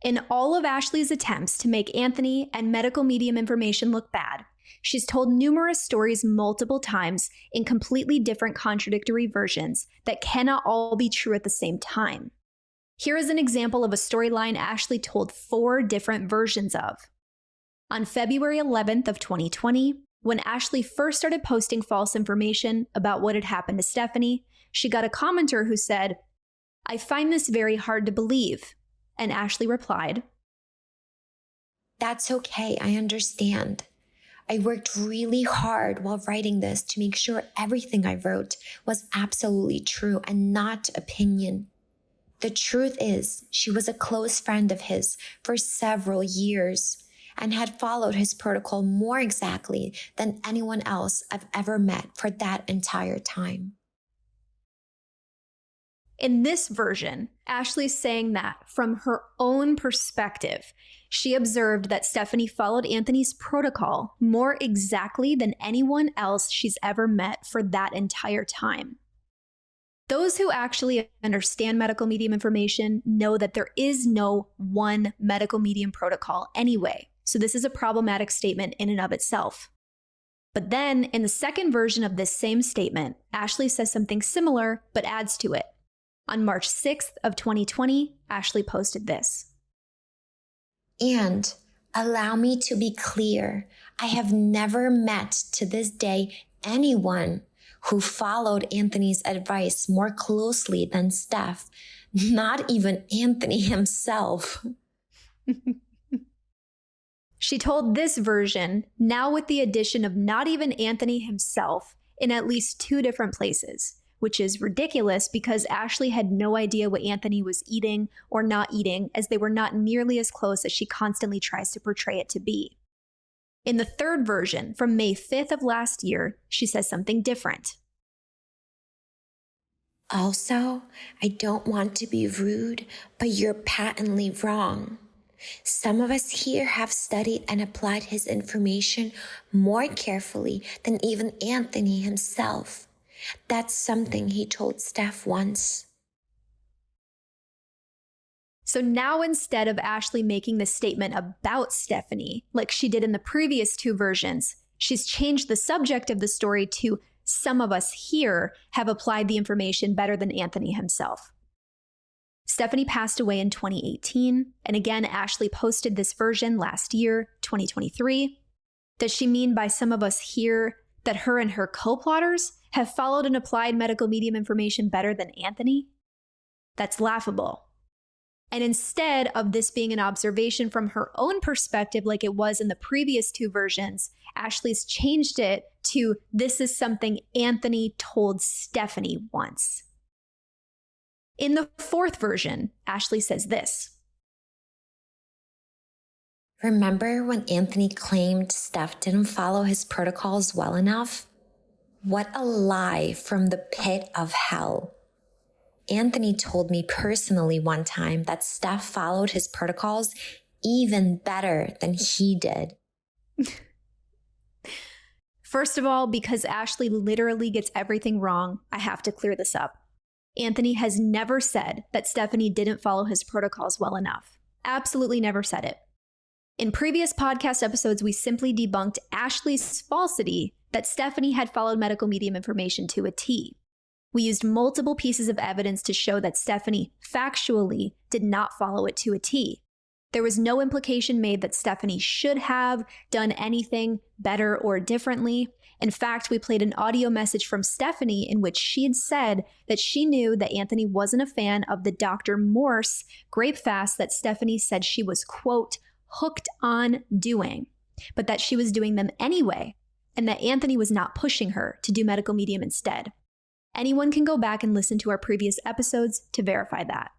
In all of Ashleigh's attempts to make Anthony and medical medium information look bad, she's told numerous stories multiple times in completely different contradictory versions that cannot all be true at the same time. Here is an example of a storyline Ashleigh told 4 different versions of. On February 11th of 2020, when Ashleigh first started posting false information about what had happened to Stephanie, she got a commenter who said, "I find this very hard to believe." And Ashleigh replied, That's okay, I understand. I worked really hard while writing this to make sure everything I wrote was absolutely true and not opinion. The truth is, she was a close friend of his for several years and had followed his protocol more exactly than anyone else I've ever met for that entire time. In this version, Ashleigh's saying that, from her own perspective, she observed that Stephanie followed Anthony's protocol more exactly than anyone else she's ever met for that entire time. Those who actually understand medical medium information know that there is no one medical medium protocol anyway, so this is a problematic statement in and of itself. But then, in the second version of this same statement, Ashleigh says something similar but adds to it. On March 6th of 2020, Ashleigh posted this. And allow me to be clear, I have never met to this day anyone who followed Anthony's advice more closely than Steph, not even Anthony himself. She told this version, now with the addition of not even Anthony himself, in at least 2 different places, which is ridiculous because Ashleigh had no idea what Anthony was eating or not eating, as they were not nearly as close as she constantly tries to portray it to be. In the third version, from May 5th of last year, she says something different. Also, I don't want to be rude, but you're patently wrong. Some of us here have studied and applied his information more carefully than even Anthony himself. That's something he told Steph once. So now instead of Ashleigh making the statement about Stephanie, like she did in the previous 2 versions, she's changed the subject of the story to "some of us here have applied the information better than Anthony himself." Stephanie passed away in 2018, and again, Ashleigh posted this version last year, 2023. Does she mean by some of us here that her and her co-plotters have followed and applied medical medium information better than Anthony? That's laughable. And instead of this being an observation from her own perspective like it was in the previous two versions, Ashleigh's changed it to this is something Anthony told Stephanie once. In the fourth version, Ashleigh says this. Remember when Anthony claimed Steph didn't follow his protocols well enough? What a lie from the pit of hell. Anthony told me personally one time that Steph followed his protocols even better than he did. First of all, because Ashleigh literally gets everything wrong, I have to clear this up. Anthony has never said that Stephanie didn't follow his protocols well enough. Absolutely never said it. In previous podcast episodes, we simply debunked Ashleigh's falsity that Stephanie had followed medical medium information to a T. We used multiple pieces of evidence to show that Stephanie factually did not follow it to a T. There was no implication made that Stephanie should have done anything better or differently. In fact, we played an audio message from Stephanie in which she had said that she knew that Anthony wasn't a fan of the Dr. Morse grape fast that Stephanie said she was, quote, hooked on doing, but that she was doing them anyway, and that Anthony was not pushing her to do medical medium instead. Anyone can go back and listen to our previous episodes to verify that.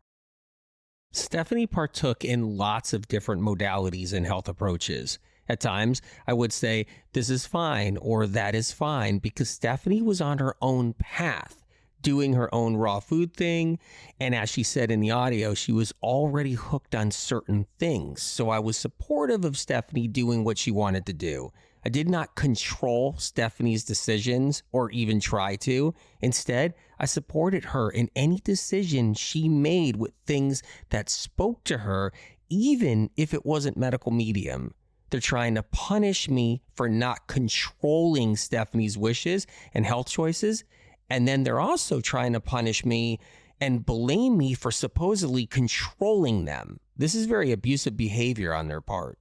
Stephanie partook in lots of different modalities and health approaches. At times, I would say, this is fine or that is fine, because Stephanie was on her own path, doing her own raw food thing. And as she said in the audio, she was already hooked on certain things. So I was supportive of Stephanie doing what she wanted to do. I did not control Stephanie's decisions or even try to. Instead, I supported her in any decision she made with things that spoke to her, even if it wasn't medical medium. They're trying to punish me for not controlling Stephanie's wishes and health choices. And then they're also trying to punish me and blame me for supposedly controlling them. This is very abusive behavior on their part.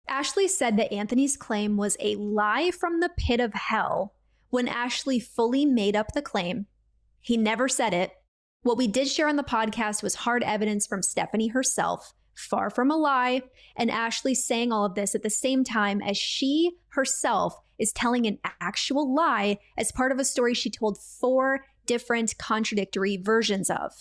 Ashleigh said that Anthony's claim was a lie from the pit of hell when Ashleigh fully made up the claim. He never said it. What we did share on the podcast was hard evidence from Stephanie herself, far from a lie, and Ashleigh saying all of this at the same time as she herself is telling an actual lie as part of a story she told 4 different contradictory versions of.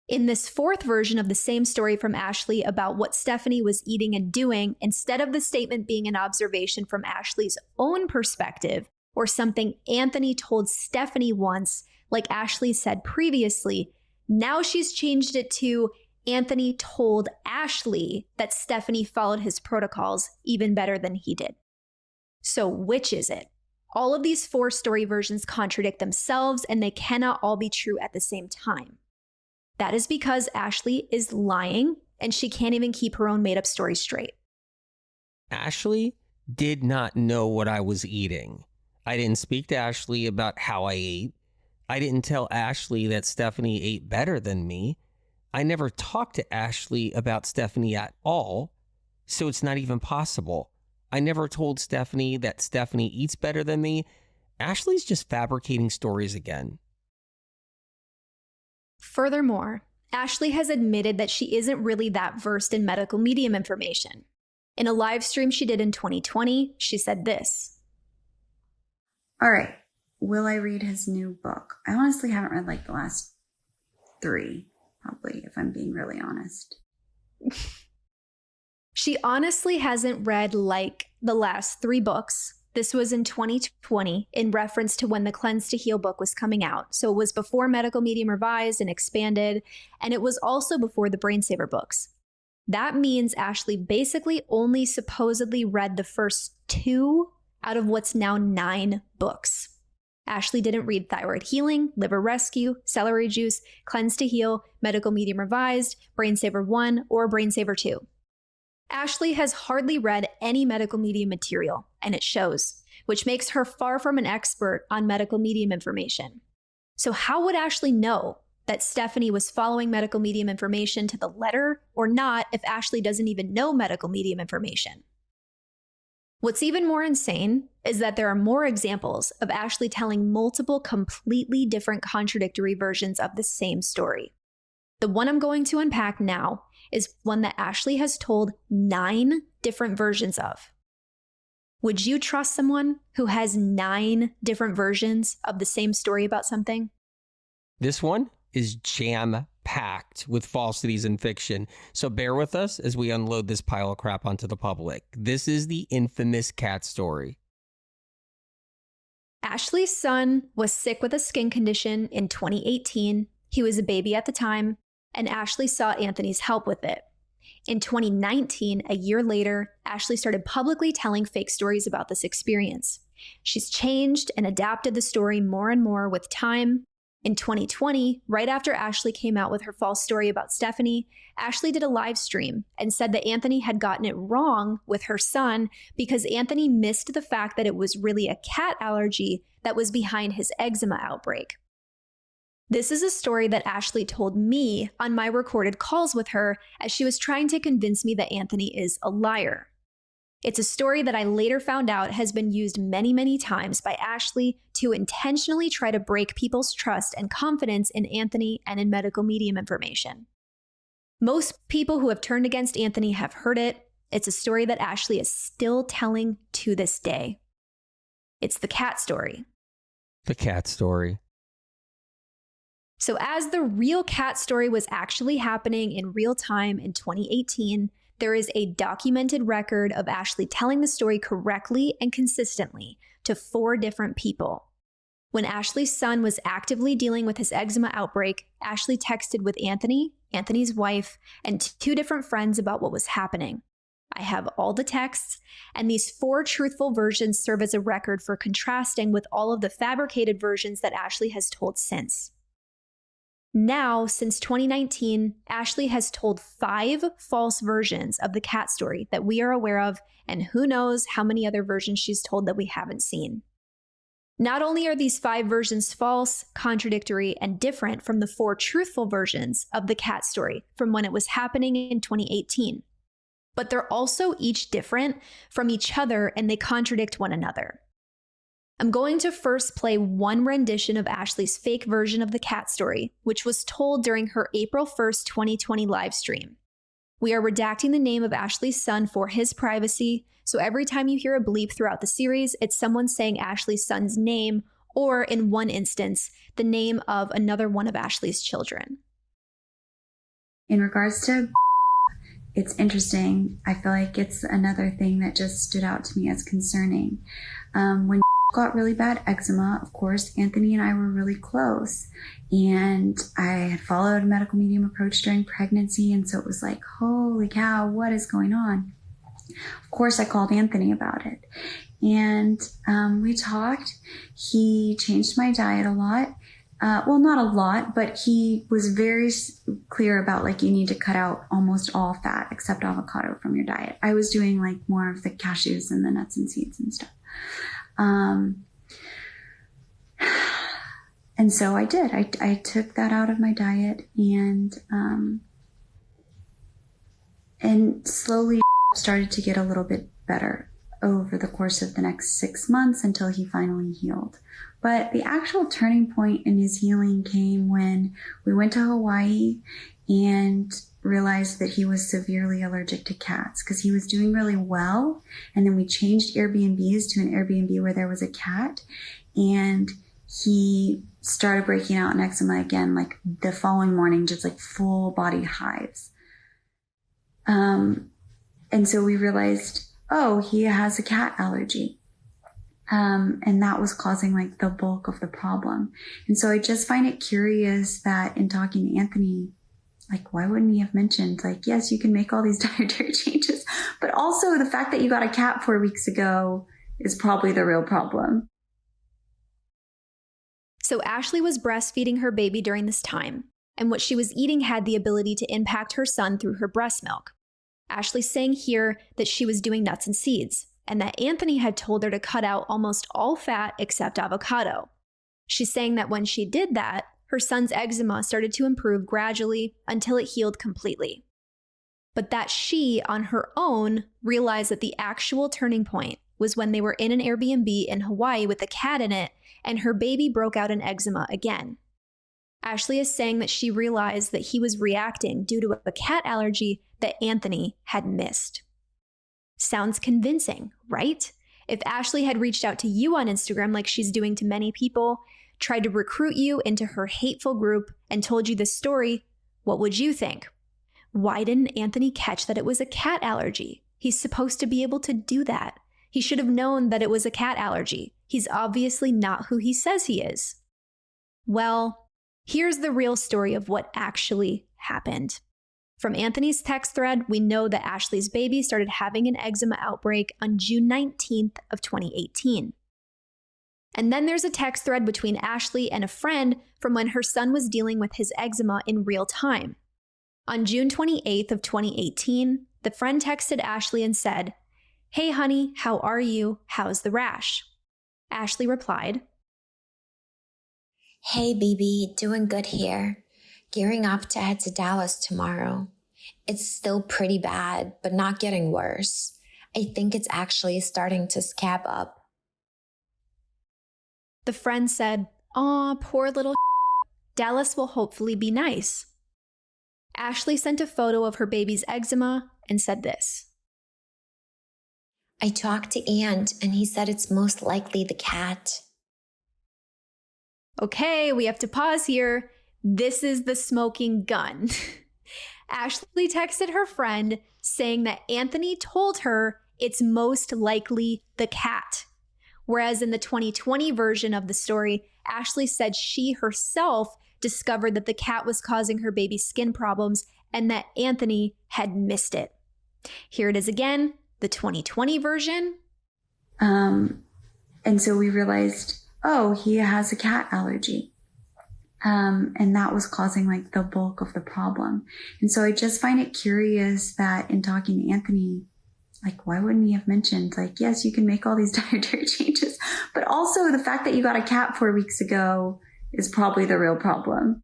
In this fourth version of the same story from Ashleigh about what Stephanie was eating and doing, instead of the statement being an observation from Ashleigh's own perspective or something Anthony told Stephanie once, like Ashleigh said previously, now she's changed it to Anthony told Ashleigh that Stephanie followed his protocols even better than he did. So which is it? All of these 4 story versions contradict themselves, and they cannot all be true at the same time. That is because Ashleigh is lying, and she can't even keep her own made-up story straight. Ashleigh did not know what I was eating. I didn't speak to Ashleigh about how I ate. I didn't tell Ashleigh that Stephanie ate better than me. I never talked to Ashleigh about Stephanie at all, so it's not even possible. I never told Stephanie that Stephanie eats better than me. Ashleigh's just fabricating stories again. Furthermore, Ashleigh has admitted that she isn't really that versed in medical medium information. In a live stream she did in 2020, she said this. All right, will I read his new book? I honestly haven't read like the last 3, probably, if I'm being really honest. She honestly hasn't read like the last 3 books. This was in 2020 in reference to when the Cleanse to Heal book was coming out. So it was before Medical Medium Revised and Expanded, and it was also before the Brain Saver books. That means Ashleigh basically only supposedly read the first 2 out of what's now 9 books. Ashleigh didn't read Thyroid Healing, Liver Rescue, Celery Juice, Cleanse to Heal, Medical Medium Revised, Brain Saver 1, or Brain Saver 2. Ashleigh has hardly read any medical medium material, and it shows, which makes her far from an expert on medical medium information. So how would Ashleigh know that Stephanie was following medical medium information to the letter or not if Ashleigh doesn't even know medical medium information. What's even more insane is that there are more examples of Ashleigh telling multiple completely different contradictory versions of the same story. The one I'm going to unpack now is one that Ashleigh has told 9 different versions of. Would you trust someone who has 9 different versions of the same story about something? This one is jam-packed with falsities and fiction, so bear with us as we unload this pile of crap onto the public. This is the infamous cat story. Ashleigh's son was sick with a skin condition in 2018. He was a baby at the time, and Ashleigh sought Anthony's help with it. In 2019, a year later, Ashleigh started publicly telling fake stories about this experience. She's changed and adapted the story more and more with time. In 2020, right after Ashleigh came out with her false story about Stephanie, Ashleigh did a live stream and said that Anthony had gotten it wrong with her son because Anthony missed the fact that it was really a cat allergy that was behind his eczema outbreak. This is a story that Ashleigh told me on my recorded calls with her as she was trying to convince me that Anthony is a liar. It's a story that I later found out has been used many, many times by Ashleigh to intentionally try to break people's trust and confidence in Anthony and in medical medium information. Most people who have turned against Anthony have heard it. It's a story that Ashleigh is still telling to this day. It's the cat story. The cat story. So as the real cat story was actually happening in real time in 2018, there is a documented record of Ashleigh telling the story correctly and consistently to 4 different people. When Ashleigh's son was actively dealing with his eczema outbreak, Ashleigh texted with Anthony, Anthony's wife, and 2 different friends about what was happening. I have all the texts, and these 4 truthful versions serve as a record for contrasting with all of the fabricated versions that Ashleigh has told since. Now, since 2019, Ashleigh has told 5 false versions of the cat story that we are aware of, and who knows how many other versions she's told that we haven't seen. Not only are these 5 versions false, contradictory, and different from the 4 truthful versions of the cat story from when it was happening in 2018, but they're also each different from each other and they contradict one another. I'm going to first play one rendition of Ashleigh's fake version of the cat story, which was told during her April 1st, 2020 live stream. We are redacting the name of Ashleigh's son for his privacy, so every time you hear a bleep throughout the series, it's someone saying Ashleigh's son's name, or in one instance, the name of another one of Ashleigh's children. In regards to it's interesting. I feel like it's another thing that just stood out to me as concerning. When got really bad eczema, of course, Anthony and I were really close, and I had followed a medical medium approach during pregnancy, and so it was like, holy cow, what is going on? Of course, I called Anthony about it, and we talked. He changed my diet a lot. Well, not a lot, but he was very clear about like, you need to cut out almost all fat except avocado from your diet. I was doing like more of the cashews and the nuts and seeds and stuff. And so I did. I took that out of my diet, and slowly started to get a little bit better over the course of the next 6 months until he finally healed. But the actual turning point in his healing came when we went to Hawaii and realized that he was severely allergic to cats because he was doing really well. And then we changed Airbnbs to an Airbnb where there was a cat, and he started breaking out in eczema again, like the following morning, just like full body hives. And so we realized, oh, he has a cat allergy. And that was causing like the bulk of the problem. And so I just find it curious that in talking to Anthony, like, why wouldn't he have mentioned, like, yes, you can make all these dietary changes, but also the fact that you got a cat 4 weeks ago is probably the real problem. So Ashleigh was breastfeeding her baby during this time, and what she was eating had the ability to impact her son through her breast milk. Ashleigh's saying here that she was doing nuts and seeds, and that Anthony had told her to cut out almost all fat except avocado. She's saying that when she did that, her son's eczema started to improve gradually until it healed completely. But that she, on her own, realized that the actual turning point was when they were in an Airbnb in Hawaii with a cat in it, and her baby broke out in eczema again. Ashleigh is saying that she realized that he was reacting due to a cat allergy that Anthony had missed. Sounds convincing, right? If Ashleigh had reached out to you on Instagram like she's doing to many people, tried to recruit you into her hateful group, and told you this story, what would you think? Why didn't Anthony catch that it was a cat allergy? He's supposed to be able to do that. He should have known that it was a cat allergy. He's obviously not who he says he is. Well, here's the real story of what actually happened. From Anthony's text thread, we know that Ashleigh's baby started having an eczema outbreak on June 19th of 2018. And then there's a text thread between Ashleigh and a friend from when her son was dealing with his eczema in real time. On June 28th of 2018, the friend texted Ashleigh and said, "Hey honey, how are you? How's the rash?" Ashleigh replied, Hey baby, doing good here. Gearing up to head to Dallas tomorrow. It's still pretty bad, but not getting worse. I think it's actually starting to scab up. The friend said, "Aw, poor little Dallas will hopefully be nice." Ashleigh sent a photo of her baby's eczema and said this. I talked to Ant and he said it's most likely the cat. Okay, we have to pause here. This is the smoking gun. Ashleigh texted her friend saying that Anthony told her it's most likely the cat. Whereas in the 2020 version of the story, Ashleigh said she herself discovered that the cat was causing her baby's skin problems and that Anthony had missed it. Here it is again, the 2020 version. And so we realized, oh, he has a cat allergy. And that was causing like the bulk of the problem. And so I just find it curious that in talking to Anthony, like, why wouldn't he have mentioned, like, yes, you can make all these dietary changes, but also the fact that you got a cat 4 weeks ago is probably the real problem.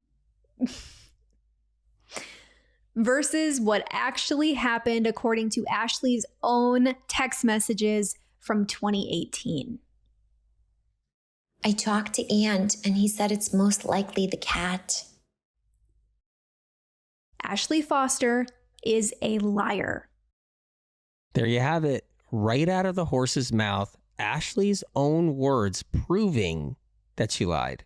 Versus what actually happened according to Ashleigh's own text messages from 2018. I talked to Ant and he said it's most likely the cat. Ashleigh Foster is a liar. There you have it, right out of the horse's mouth, Ashleigh's own words proving that she lied.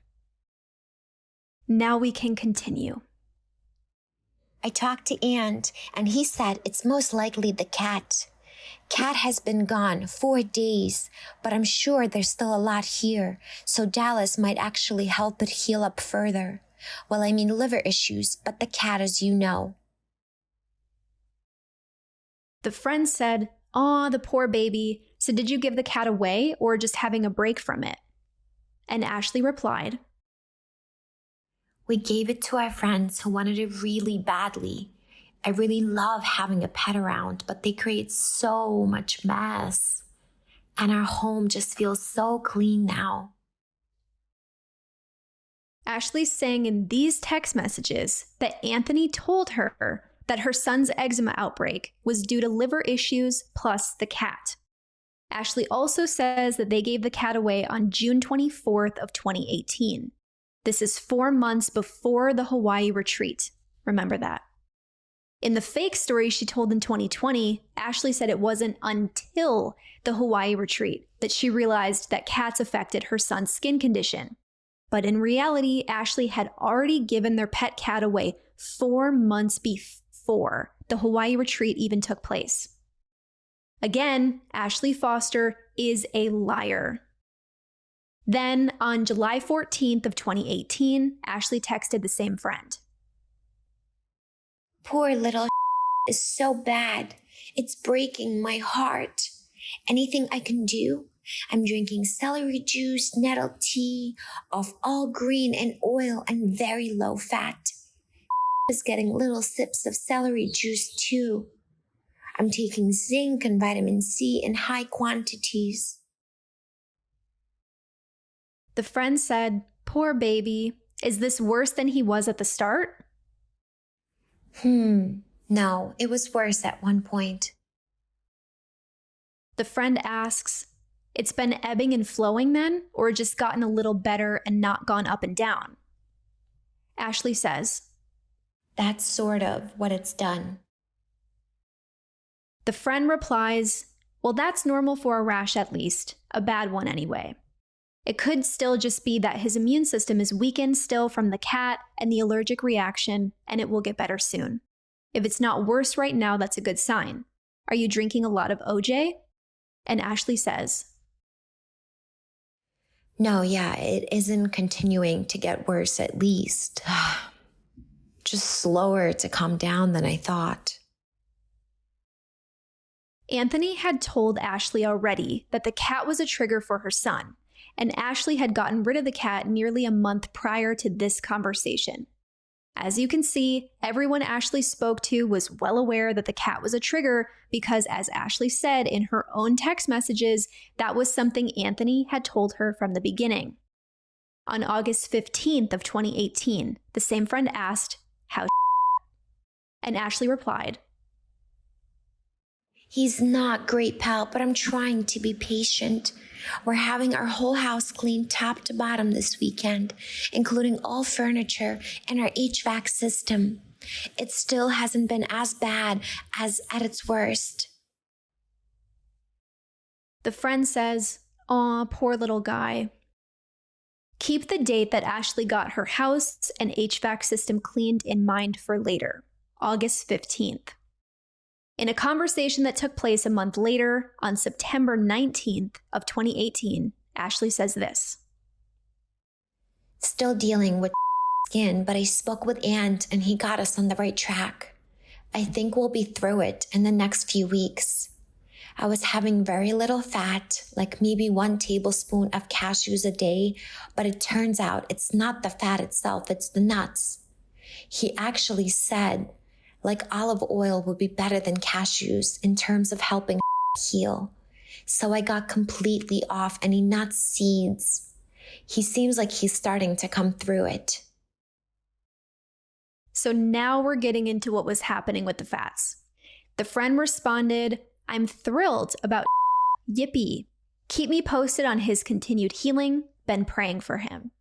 Now we can continue. I talked to Ant and he said it's most likely the cat. Cat has been gone 4 days, but I'm sure there's still a lot here, so Dallas might actually help it heal up further. Well, I mean liver issues, but the cat, as you know. The friend said, "Aw, the poor baby. So did you give the cat away or just having a break from it?" And Ashleigh replied, We gave it to our friends who wanted it really badly. I really love having a pet around, but they create so much mess. And our home just feels so clean now. Ashleigh's saying in these text messages that Anthony told her that her son's eczema outbreak was due to liver issues plus the cat. Ashleigh also says that they gave the cat away on June 24th of 2018. This is 4 months before the Hawaii retreat. Remember that. In the fake story she told in 2020, Ashleigh said it wasn't until the Hawaii retreat that she realized that cats affected her son's skin condition. But in reality, Ashleigh had already given their pet cat away 4 months before the Hawaii retreat even took place. Again, Ashleigh Foster is a liar. Then, on July 14th of 2018, Ashleigh texted the same friend. Poor little is so bad. It's breaking my heart. Anything I can do? I'm drinking celery juice, nettle tea, of all green and oil and very low fat. Is getting little sips of celery juice too. I'm taking zinc and vitamin C in high quantities. The friend said, "Poor baby. Is this worse than he was at the start? No, it was worse at one point. The friend asks, it's been ebbing and flowing then, or just gotten a little better and not gone up and down? Ashleigh says, That's sort of what it's done. The friend replies, well, that's normal for a rash at least, a bad one anyway. It could still just be that his immune system is weakened still from the cat and the allergic reaction, and it will get better soon. If it's not worse right now, that's a good sign. Are you drinking a lot of OJ? And Ashleigh says, No, yeah, it isn't continuing to get worse at least. Just slower to calm down than I thought. Anthony had told Ashleigh already that the cat was a trigger for her son, and Ashleigh had gotten rid of the cat nearly a month prior to this conversation. As you can see, everyone Ashleigh spoke to was well aware that the cat was a trigger because, as Ashleigh said in her own text messages, that was something Anthony had told her from the beginning. On August 15th of 2018, the same friend asked, "How's?" And Ashleigh replied, He's not great, pal, but I'm trying to be patient. We're having our whole house cleaned top to bottom this weekend, including all furniture and our HVAC system. It still hasn't been as bad as at its worst. The friend says, "Aw, poor little guy." Keep the date that Ashleigh got her house and HVAC system cleaned in mind for later, August 15th. In a conversation that took place a month later, on September 19th of 2018, Ashleigh says this. Still dealing with skin, but I spoke with Ant and he got us on the right track. I think we'll be through it in the next few weeks. I was having very little fat, like maybe 1 tablespoon of cashews a day, but it turns out it's not the fat itself, it's the nuts. He actually said, like olive oil would be better than cashews in terms of helping heal. So I got completely off any nut seeds. He seems like he's starting to come through it. So now we're getting into what was happening with the fats. The friend responded, "I'm thrilled about yippee. Keep me posted on his continued healing. Been praying for him."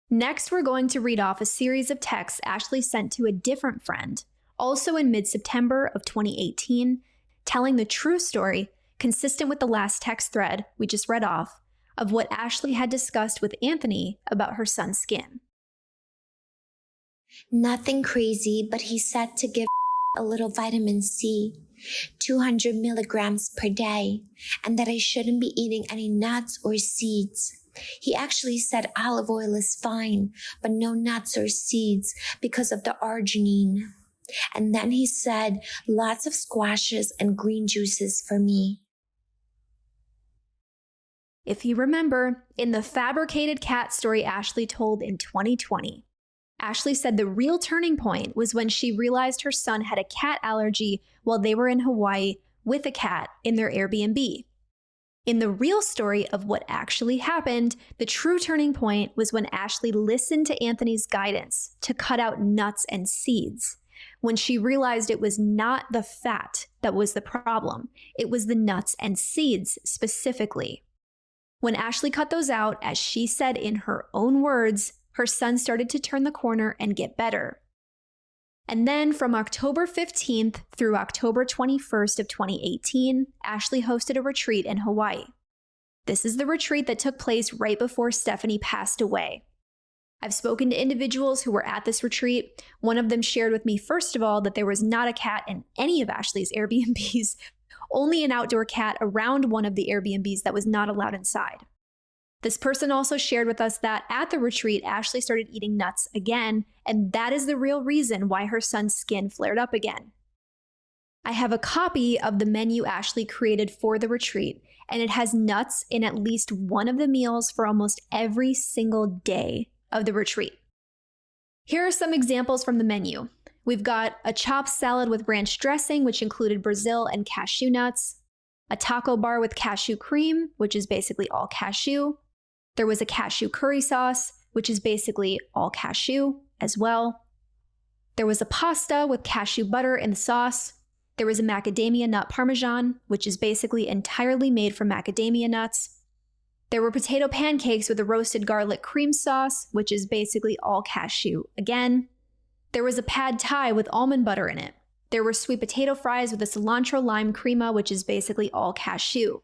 Next, we're going to read off a series of texts Ashleigh sent to a different friend, also in mid-September of 2018, telling the true story, consistent with the last text thread we just read off, of what Ashleigh had discussed with Anthony about her son's skin. Nothing crazy, but he said to give a little vitamin C, 200 milligrams per day, and that I shouldn't be eating any nuts or seeds. He actually said olive oil is fine, but no nuts or seeds because of the arginine. And then he said lots of squashes and green juices for me. If you remember, in the fabricated cat story Ashleigh told in 2020, Ashleigh said the real turning point was when she realized her son had a cat allergy while they were in Hawaii with a cat in their Airbnb. In the real story of what actually happened, the true turning point was when Ashleigh listened to Anthony's guidance to cut out nuts and seeds. When she realized it was not the fat that was the problem, it was the nuts and seeds specifically. When Ashleigh cut those out, as she said in her own words, her son started to turn the corner and get better. And then from October 15th through October 21st of 2018, Ashleigh hosted a retreat in Hawaii. This is the retreat that took place right before Stephanie passed away. I've spoken to individuals who were at this retreat. One of them shared with me, first of all, that there was not a cat in any of Ashleigh's Airbnbs, only an outdoor cat around one of the Airbnbs that was not allowed inside. This person also shared with us that at the retreat, Ashleigh started eating nuts again, and that is the real reason why her son's skin flared up again. I have a copy of the menu Ashleigh created for the retreat, and it has nuts in at least one of the meals for almost every single day of the retreat. Here are some examples from the menu. We've got a chopped salad with ranch dressing, which included Brazil and cashew nuts, a taco bar with cashew cream, which is basically all cashew. There was a cashew curry sauce, which is basically all cashew as well. There was a pasta with cashew butter in the sauce. There was a macadamia nut parmesan, which is basically entirely made from macadamia nuts. There were potato pancakes with a roasted garlic cream sauce, which is basically all cashew again. There was a pad thai with almond butter in it. There were sweet potato fries with a cilantro lime crema, which is basically all cashew.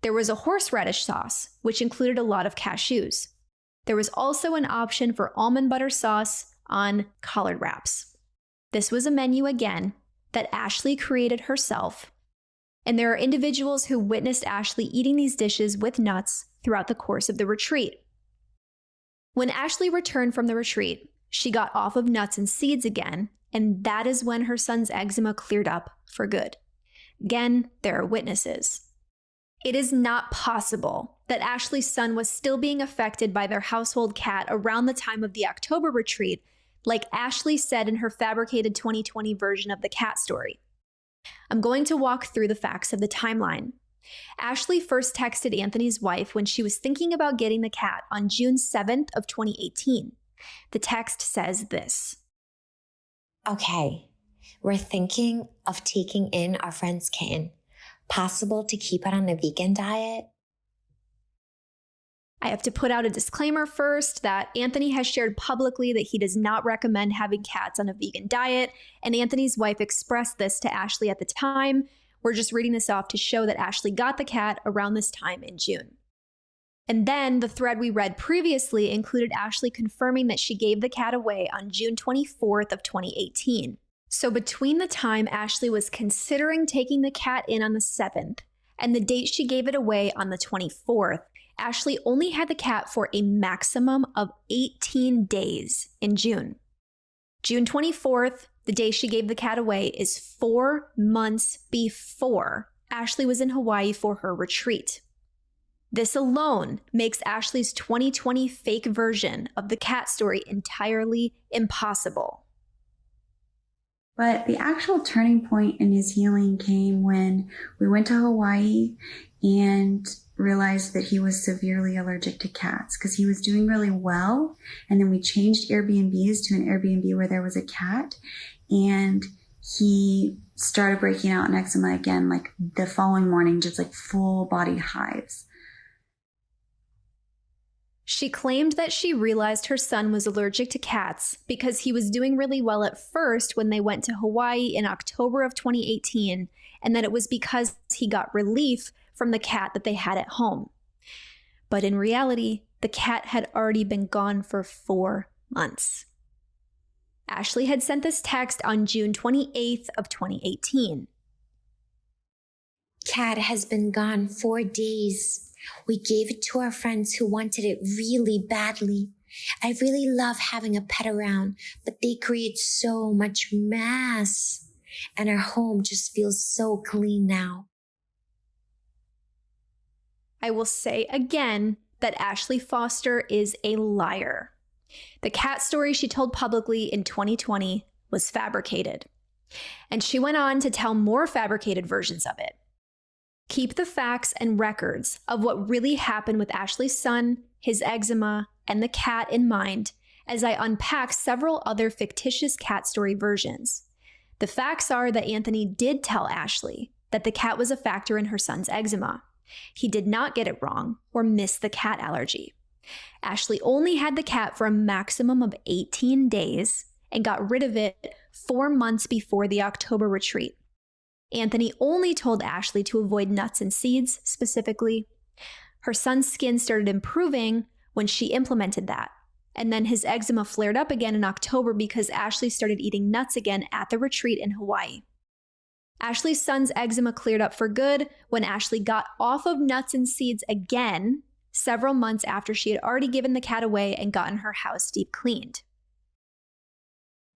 There was a horseradish sauce, which included a lot of cashews. There was also an option for almond butter sauce on collard wraps. This was a menu again that Ashleigh created herself, and there are individuals who witnessed Ashleigh eating these dishes with nuts throughout the course of the retreat. When Ashleigh returned from the retreat, she got off of nuts and seeds again, and that is when her son's eczema cleared up for good. Again, there are witnesses. It is not possible that Ashleigh's son was still being affected by their household cat around the time of the October retreat, like Ashleigh said in her fabricated 2020 version of the cat story. I'm going to walk through the facts of the timeline. Ashleigh first texted Anthony's wife when she was thinking about getting the cat on June 7th of 2018. The text says this. Okay, we're thinking of taking in our friend's kitten. Possible to keep it on a vegan diet? I have to put out a disclaimer first that Anthony has shared publicly that he does not recommend having cats on a vegan diet, and Anthony's wife expressed this to Ashleigh at the time. We're just reading this off to show that Ashleigh got the cat around this time in June. And then the thread we read previously included Ashleigh confirming that she gave the cat away on June 24th of 2018. So between the time Ashleigh was considering taking the cat in on the 7th and the date she gave it away on the 24th, Ashleigh only had the cat for a maximum of 18 days in June. June 24th, the day she gave the cat away, is 4 months before Ashleigh was in Hawaii for her retreat. This alone makes Ashleigh's 2020 fake version of the cat story entirely impossible. But the actual turning point in his healing came when we went to Hawaii and realized that he was severely allergic to cats because he was doing really well. And then we changed Airbnbs to an Airbnb where there was a cat, and he started breaking out in eczema again, like the following morning, just like full body hives. She claimed that she realized her son was allergic to cats because he was doing really well at first when they went to Hawaii in October of 2018, and that it was because he got relief from the cat that they had at home. But in reality, the cat had already been gone for 4 months. Ashleigh had sent this text on June 28th of 2018. Cat has been gone 4 days. We gave it to our friends who wanted it really badly. I really love having a pet around, but they create so much mess. And our home just feels so clean now. I will say again that Ashleigh Foster is a liar. The cat story she told publicly in 2020 was fabricated. And she went on to tell more fabricated versions of it. Keep the facts and records of what really happened with Ashleigh's son, his eczema, and the cat in mind as I unpack several other fictitious cat story versions. The facts are that Anthony did tell Ashleigh that the cat was a factor in her son's eczema. He did not get it wrong or miss the cat allergy. Ashleigh only had the cat for a maximum of 18 days and got rid of it 4 months before the October retreat. Anthony only told Ashleigh to avoid nuts and seeds specifically. Her son's skin started improving when she implemented that. And then his eczema flared up again in October because Ashleigh started eating nuts again at the retreat in Hawaii. Ashleigh's son's eczema cleared up for good when Ashleigh got off of nuts and seeds again several months after she had already given the cat away and gotten her house deep cleaned.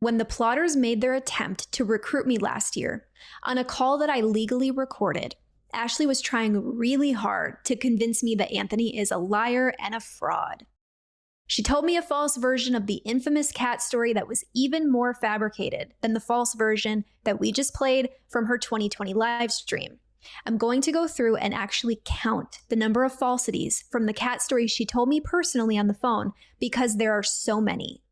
When the plotters made their attempt to recruit me last year, on a call that I legally recorded, Ashleigh was trying really hard to convince me that Anthony is a liar and a fraud. She told me a false version of the infamous cat story that was even more fabricated than the false version that we just played from her 2020 live stream. I'm going to go through and actually count the number of falsities from the cat story she told me personally on the phone, because there are so many.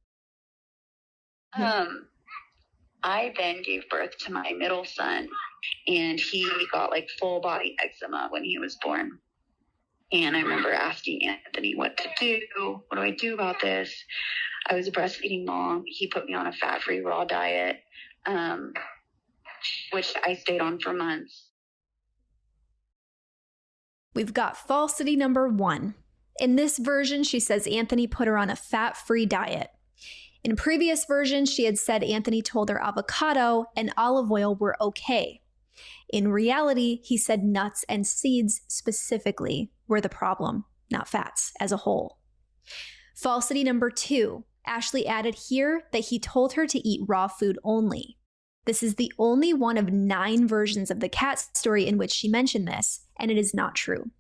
I then gave birth to my middle son, and he got like full body eczema when he was born. And I remember asking Anthony what to do. What do I do about this? I was a breastfeeding mom. He put me on a fat-free raw diet, which I stayed on for months. We've got falsity number 1. In this version, she says Anthony put her on a fat-free diet. In previous versions, she had said Anthony told her avocado and olive oil were okay. In reality, he said nuts and seeds specifically were the problem, not fats as a whole. Falsity number 2, Ashleigh added here that he told her to eat raw food only. This is the only one of 9 versions of the cat story in which she mentioned this, and it is not true.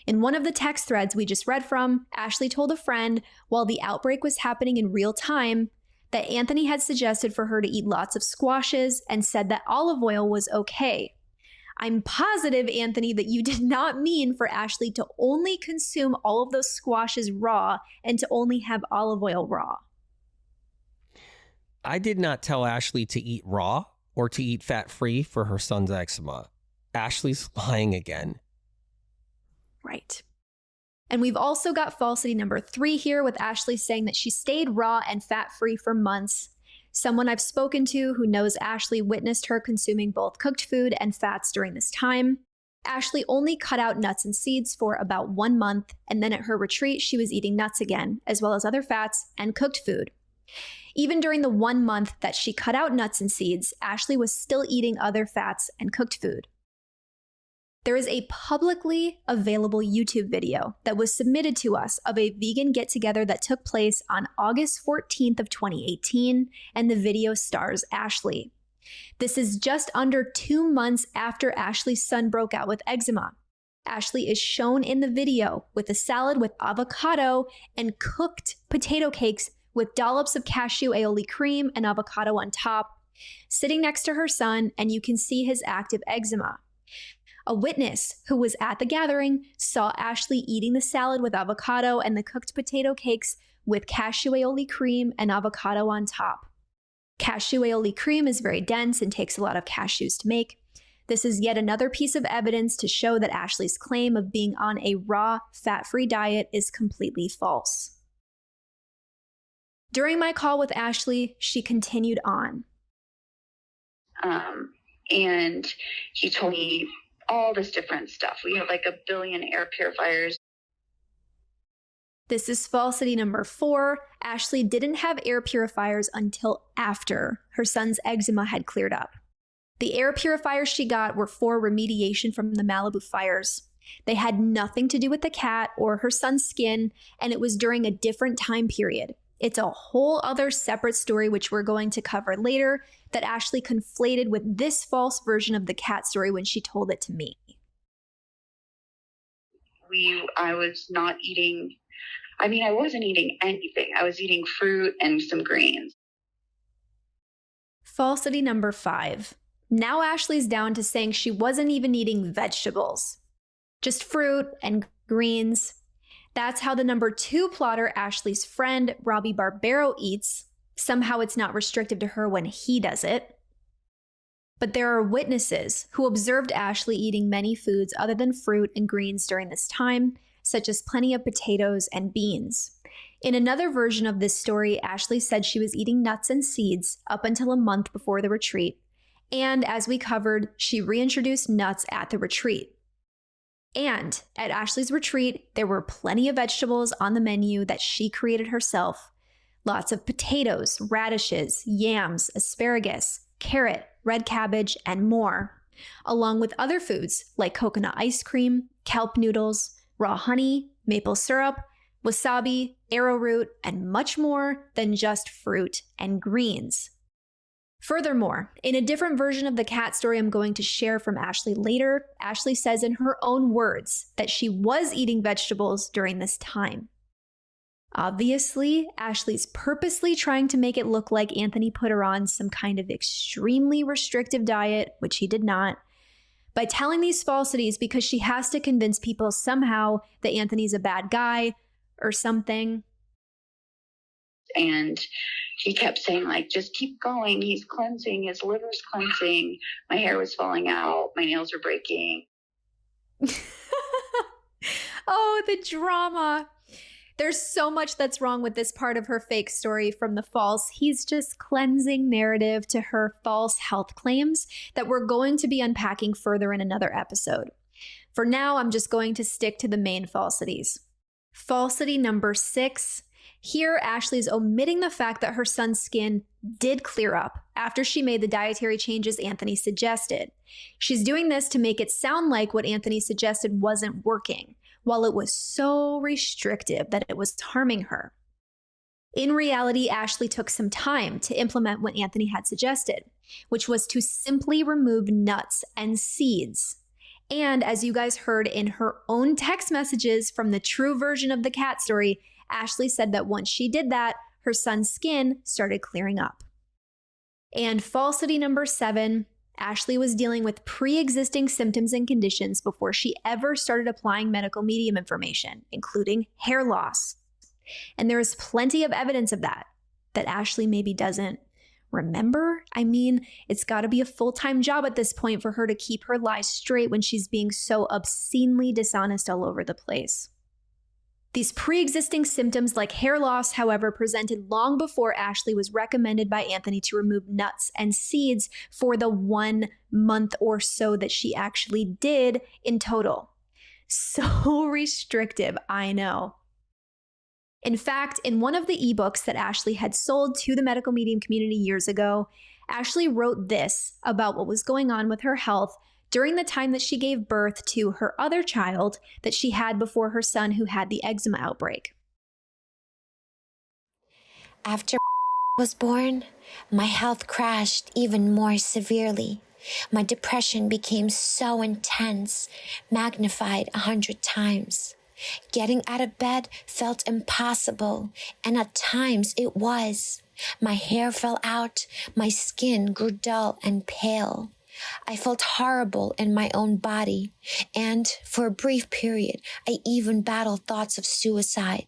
In one of the text threads we just read from, Ashleigh told a friend while the outbreak was happening in real time that Anthony had suggested for her to eat lots of squashes and said that olive oil was okay. I'm positive, Anthony, that you did not mean for Ashleigh to only consume all of those squashes raw and to only have olive oil raw. I did not tell Ashleigh to eat raw or to eat fat-free for her son's eczema. Ashleigh's lying again. Right. And we've also got falsity number 3 here, with Ashleigh saying that she stayed raw and fat-free for months. Someone I've spoken to who knows Ashleigh witnessed her consuming both cooked food and fats during this time. Ashleigh only cut out nuts and seeds for about 1 month, and then at her retreat, she was eating nuts again, as well as other fats and cooked food. Even during the 1 month that she cut out nuts and seeds, Ashleigh was still eating other fats and cooked food. There is a publicly available YouTube video that was submitted to us of a vegan get-together that took place on August 14th of 2018, and the video stars Ashleigh. This is just under 2 months after Ashleigh's son broke out with eczema. Ashleigh is shown in the video with a salad with avocado and cooked potato cakes with dollops of cashew aioli cream and avocado on top, sitting next to her son, and you can see his active eczema. A witness who was at the gathering saw Ashleigh eating the salad with avocado and the cooked potato cakes with cashew aioli cream and avocado on top. Cashew aioli cream is very dense and takes a lot of cashews to make. This is yet another piece of evidence to show that Ashleigh's claim of being on a raw, fat-free diet is completely false. During my call with Ashleigh, she continued on. And he told me all this different stuff. We have like 1 billion air purifiers. This is falsity number 4. Ashleigh didn't have air purifiers until after her son's eczema had cleared up. The air purifiers she got were for remediation from the Malibu fires. They had nothing to do with the cat or her son's skin, and it was during a different time period. It's a whole other separate story, which we're going to cover later, that Ashleigh conflated with this false version of the cat story when she told it to me. I was not eating, I wasn't eating anything. I was eating fruit and some greens. Falsity number 5. Now Ashleigh's down to saying she wasn't even eating vegetables, just fruit and greens. That's how the number 2 plotter, Ashleigh's friend, Robbie Barbero, eats. Somehow it's not restrictive to her when he does it. But there are witnesses who observed Ashleigh eating many foods other than fruit and greens during this time, such as plenty of potatoes and beans. In another version of this story, Ashleigh said she was eating nuts and seeds up until a month before the retreat. And as we covered, she reintroduced nuts at the retreat. And at Ashleigh's retreat, there were plenty of vegetables on the menu that she created herself. Lots of potatoes, radishes, yams, asparagus, carrot, red cabbage, and more, along with other foods like coconut ice cream, kelp noodles, raw honey, maple syrup, wasabi, arrowroot, and much more than just fruit and greens. Furthermore, in a different version of the cat story I'm going to share from Ashleigh later, Ashleigh says in her own words that she was eating vegetables during this time. Obviously, Ashleigh's purposely trying to make it look like Anthony put her on some kind of extremely restrictive diet, which he did not. by telling these falsities because she has to convince people somehow that Anthony's a bad guy or something. And he kept saying, like, just keep going. He's cleansing. His liver's cleansing. My hair was falling out. My nails were breaking. Oh, the drama. There's so much that's wrong with this part of her fake story from the false "he's just cleansing" narrative to her false health claims that we're going to be unpacking further in another episode. For now, I'm just going to stick to the main falsities. Falsity number 6. Here, Ashleigh's omitting the fact that her son's skin did clear up after she made the dietary changes Anthony suggested. She's doing this to make it sound like what Anthony suggested wasn't working, while it was so restrictive that it was harming her. In reality, Ashleigh took some time to implement what Anthony had suggested, which was to simply remove nuts and seeds. And as you guys heard in her own text messages from the true version of the cat story, Ashleigh said that once she did that, her son's skin started clearing up. And falsity number 7, Ashleigh was dealing with pre-existing symptoms and conditions before she ever started applying medical medium information, including hair loss. And there is plenty of evidence of that Ashleigh maybe doesn't remember. I mean, it's got to be a full-time job at this point for her to keep her lies straight when she's being so obscenely dishonest all over the place. These pre-existing symptoms like hair loss, however, presented long before Ashleigh was recommended by Anthony to remove nuts and seeds for the 1 month or so that she actually did in total. So restrictive, I know. In fact, in one of the ebooks that Ashleigh had sold to the medical medium community years ago, Ashleigh wrote this about what was going on with her health during the time that she gave birth to her other child that she had before her son who had the eczema outbreak. After was born, my health crashed even more severely. My depression became so intense, magnified 100 times. Getting out of bed felt impossible, and at times it was. My hair fell out, my skin grew dull and pale. I felt horrible in my own body, and for a brief period, I even battled thoughts of suicide.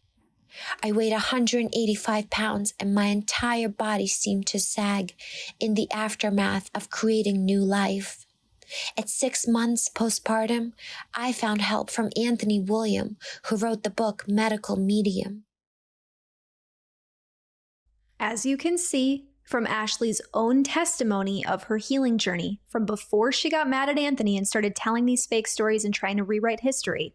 I weighed 185 pounds, and my entire body seemed to sag in the aftermath of creating new life. At 6 months postpartum, I found help from Anthony William, who wrote the book Medical Medium. As you can see from Ashleigh's own testimony of her healing journey from before she got mad at Anthony and started telling these fake stories and trying to rewrite history,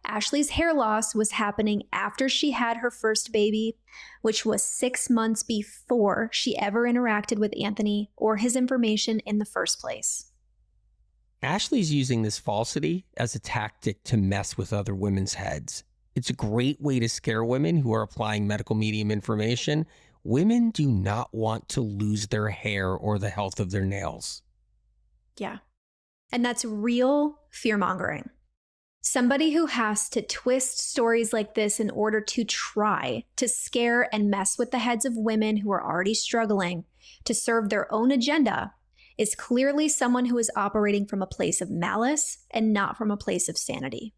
Ashleigh's hair loss was happening after she had her first baby, which was 6 months before she ever interacted with Anthony or his information in the first place. Ashleigh's using this falsity as a tactic to mess with other women's heads. It's a great way to scare women who are applying medical medium information. Women do not want to lose their hair or the health of their nails. Yeah. And that's real fear-mongering. Somebody who has to twist stories like this in order to try to scare and mess with the heads of women who are already struggling to serve their own agenda is clearly someone who is operating from a place of malice and not from a place of sanity.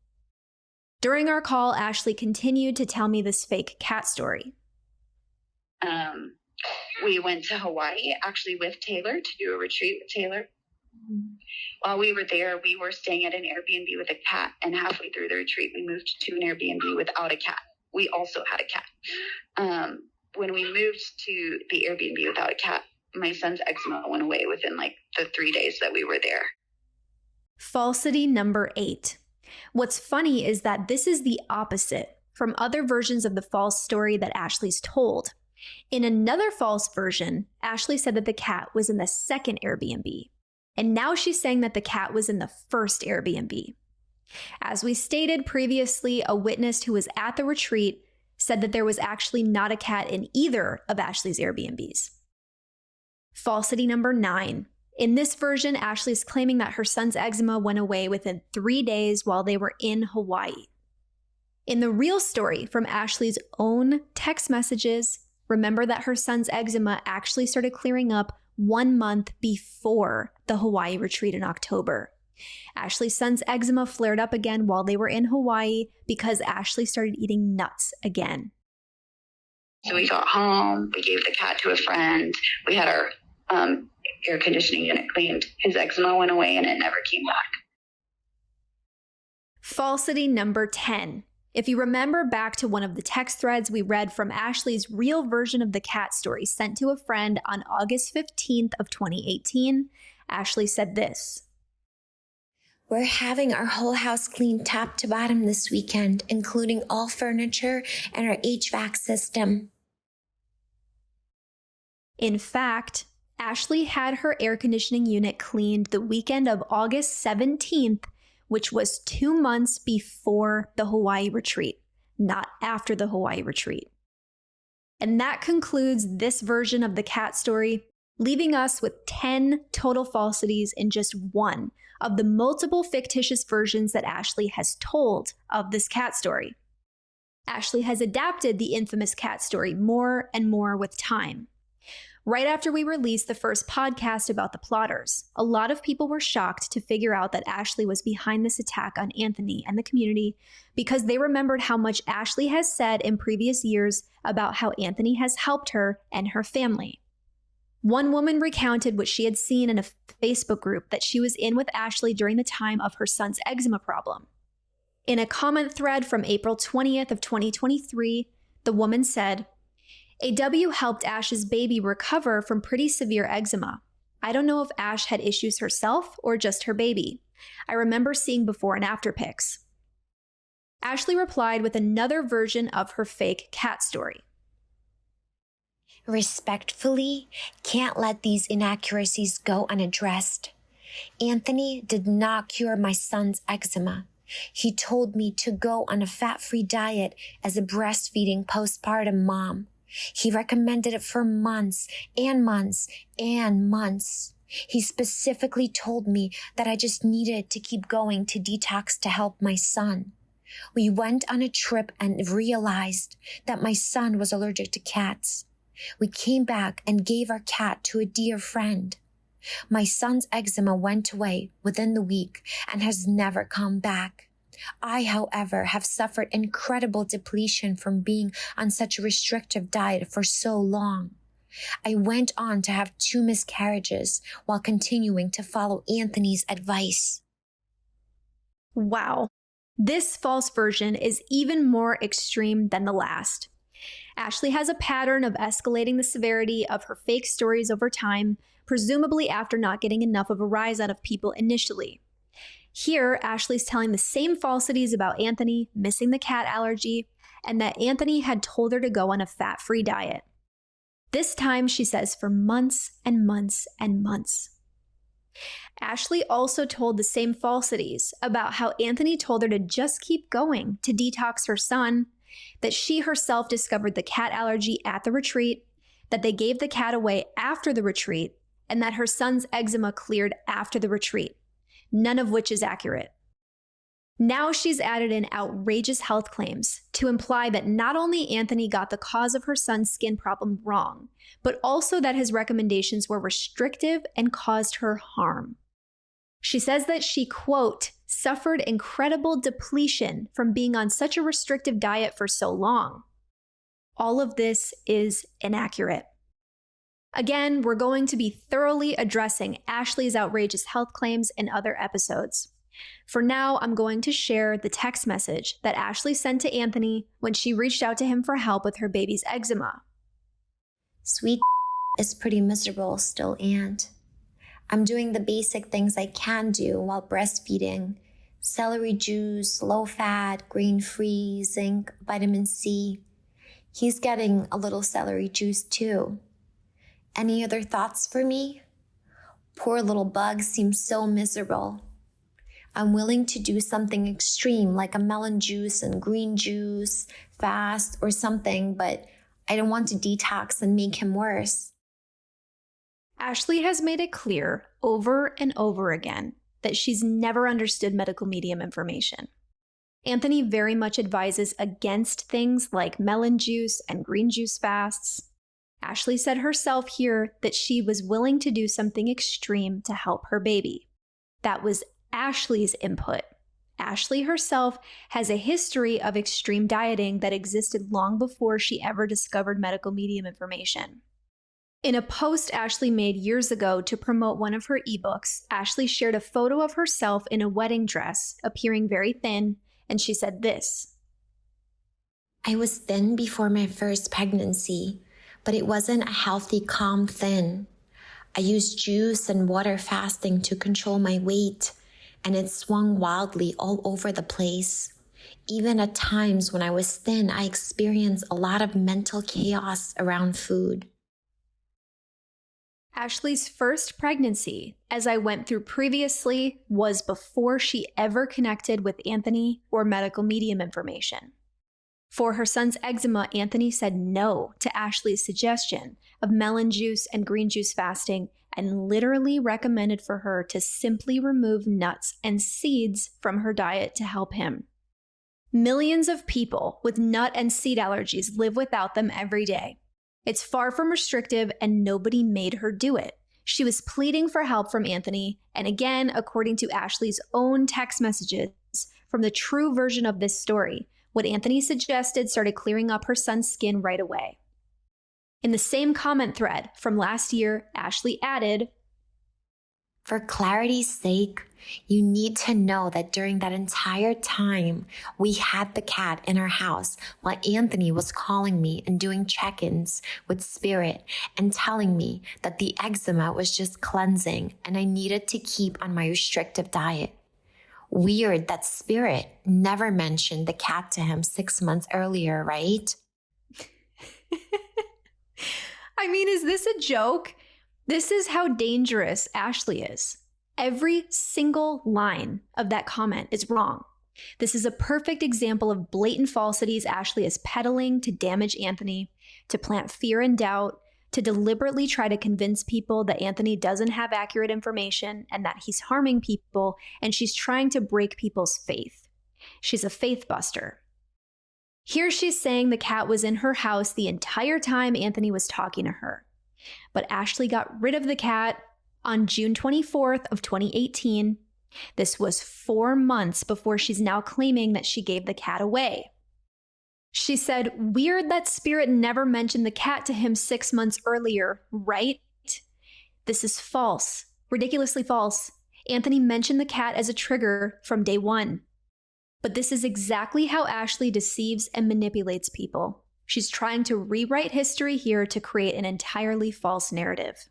During our call, Ashleigh continued to tell me this fake cat story. We went to Hawaii, actually with Taylor, to do a retreat with Taylor. While we were there, we were staying at an Airbnb with a cat, and halfway through the retreat, we moved to an Airbnb without a cat. We also had a cat. When we moved to the Airbnb without a cat, my son's eczema went away within like the 3 days that we were there. Falsity number 8. What's funny is that this is the opposite from other versions of the false story that Ashleigh's told. In another false version, Ashleigh said that the cat was in the second Airbnb, and now she's saying that the cat was in the first Airbnb. As we stated previously, a witness who was at the retreat said that there was actually not a cat in either of Ashleigh's Airbnbs. Falsity number 9. In this version, Ashleigh's claiming that her son's eczema went away within 3 days while they were in Hawaii. In the real story from Ashleigh's own text messages, remember that her son's eczema actually started clearing up 1 month before the Hawaii retreat in October. Ashleigh's son's eczema flared up again while they were in Hawaii because Ashleigh started eating nuts again. So we got home, we gave the cat to a friend, we had our air conditioning unit cleaned. His eczema went away and it never came back. Falsity number 10. If you remember back to one of the text threads we read from Ashleigh's real version of the cat story sent to a friend on August 15th of 2018, Ashleigh said this. We're having our whole house cleaned top to bottom this weekend, including all furniture and our HVAC system. In fact, Ashleigh had her air conditioning unit cleaned the weekend of August 17th, which was 2 months before the Hawaii retreat, not after the Hawaii retreat. And that concludes this version of the cat story, leaving us with 10 total falsities in just one of the multiple fictitious versions that Ashleigh has told of this cat story. Ashleigh has adapted the infamous cat story more and more with time. Right after we released the first podcast about the plotters, a lot of people were shocked to figure out that Ashleigh was behind this attack on Anthony and the community because they remembered how much Ashleigh has said in previous years about how Anthony has helped her and her family. One woman recounted what she had seen in a Facebook group that she was in with Ashleigh during the time of her son's eczema problem. In a comment thread from April 20th of 2023, the woman said, AW helped Ash's baby recover from pretty severe eczema. I don't know if Ash had issues herself or just her baby. I remember seeing before and after pics. Ashleigh replied with another version of her fake cat story. Respectfully, can't let these inaccuracies go unaddressed. Anthony did not cure my son's eczema. He told me to go on a fat-free diet as a breastfeeding postpartum mom. He recommended it for months and months and months. He specifically told me that I just needed to keep going to detox to help my son. We went on a trip and realized that my son was allergic to cats. We came back and gave our cat to a dear friend. My son's eczema went away within the week and has never come back. I, however, have suffered incredible depletion from being on such a restrictive diet for so long. I went on to have 2 miscarriages while continuing to follow Anthony's advice. Wow. This false version is even more extreme than the last. Ashleigh has a pattern of escalating the severity of her fake stories over time, presumably after not getting enough of a rise out of people initially. Here, Ashleigh's telling the same falsities about Anthony missing the cat allergy and that Anthony had told her to go on a fat-free diet. This time, she says, for months and months and months. Ashleigh also told the same falsities about how Anthony told her to just keep going to detox her son, that she herself discovered the cat allergy at the retreat, that they gave the cat away after the retreat, and that her son's eczema cleared after the retreat. None of which is accurate. Now she's added in outrageous health claims to imply that not only Anthony got the cause of her son's skin problem wrong, but also that his recommendations were restrictive and caused her harm. She says that she, quote, suffered incredible depletion from being on such a restrictive diet for so long. All of this is inaccurate. Again, we're going to be thoroughly addressing Ashleigh's outrageous health claims in other episodes. For now, I'm going to share the text message that Ashleigh sent to Anthony when she reached out to him for help with her baby's eczema. Sweet is pretty miserable still, Aunt. I'm doing the basic things I can do while breastfeeding. Celery juice, low fat, grain-free, zinc, vitamin C. He's getting a little celery juice too. Any other thoughts for me? Poor little bug seems so miserable. I'm willing to do something extreme like a melon juice and green juice, fast or something, but I don't want to detox and make him worse. Ashleigh has made it clear over and over again that she's never understood medical medium information. Anthony very much advises against things like melon juice and green juice fasts. Ashleigh said herself here that she was willing to do something extreme to help her baby. That was Ashleigh's input. Ashleigh herself has a history of extreme dieting that existed long before she ever discovered medical medium information. In a post Ashleigh made years ago to promote one of her ebooks, Ashleigh shared a photo of herself in a wedding dress, appearing very thin, and she said this: I was thin before my first pregnancy, but it wasn't a healthy, calm thin. I used juice and water fasting to control my weight, and it swung wildly all over the place. Even at times when I was thin, I experienced a lot of mental chaos around food. Ashleigh's first pregnancy, as I went through previously, was before she ever connected with Anthony or medical medium information. For her son's eczema, Anthony said no to Ashleigh's suggestion of melon juice and green juice fasting and literally recommended for her to simply remove nuts and seeds from her diet to help him. Millions of people with nut and seed allergies live without them every day. It's far from restrictive, and nobody made her do it. She was pleading for help from Anthony, and again, according to Ashleigh's own text messages from the true version of this story, what Anthony suggested started clearing up her son's skin right away. In the same comment thread from last year, Ashleigh added, For clarity's sake, you need to know that during that entire time, we had the cat in our house while Anthony was calling me and doing check-ins with Spirit and telling me that the eczema was just cleansing and I needed to keep on my restrictive diet. Weird that Spirit never mentioned the cat to him 6 months earlier, right? I mean, is this a joke? This is how dangerous Ashleigh is. Every single line of that comment is wrong. This is a perfect example of blatant falsities Ashleigh is peddling to damage Anthony, to plant fear and doubt, to deliberately try to convince people that Anthony doesn't have accurate information and that he's harming people, and she's trying to break people's faith. She's a faith buster. Here she's saying the cat was in her house the entire time Anthony was talking to her. But Ashleigh got rid of the cat on June 24th of 2018. This was 4 months before she's now claiming that she gave the cat away. She said, weird that Spirit never mentioned the cat to him 6 months earlier, right? This is false, ridiculously false. Anthony mentioned the cat as a trigger from day one. But this is exactly how Ashleigh deceives and manipulates people. She's trying to rewrite history here to create an entirely false narrative.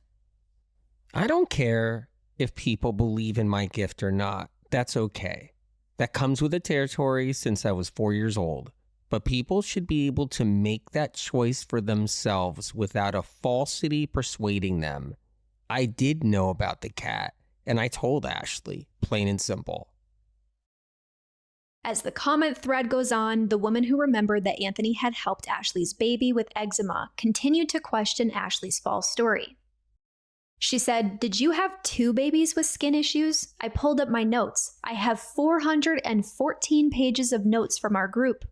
I don't care if people believe in my gift or not. That's okay. That comes with the territory since I was 4 years old. But people should be able to make that choice for themselves without a falsity persuading them. I did know about the cat, and I told Ashleigh, plain and simple. As the comment thread goes on, the woman who remembered that Anthony had helped Ashleigh's baby with eczema continued to question Ashleigh's false story. She said, did you have 2 babies with skin issues? I pulled up my notes. I have 414 pages of notes from our group.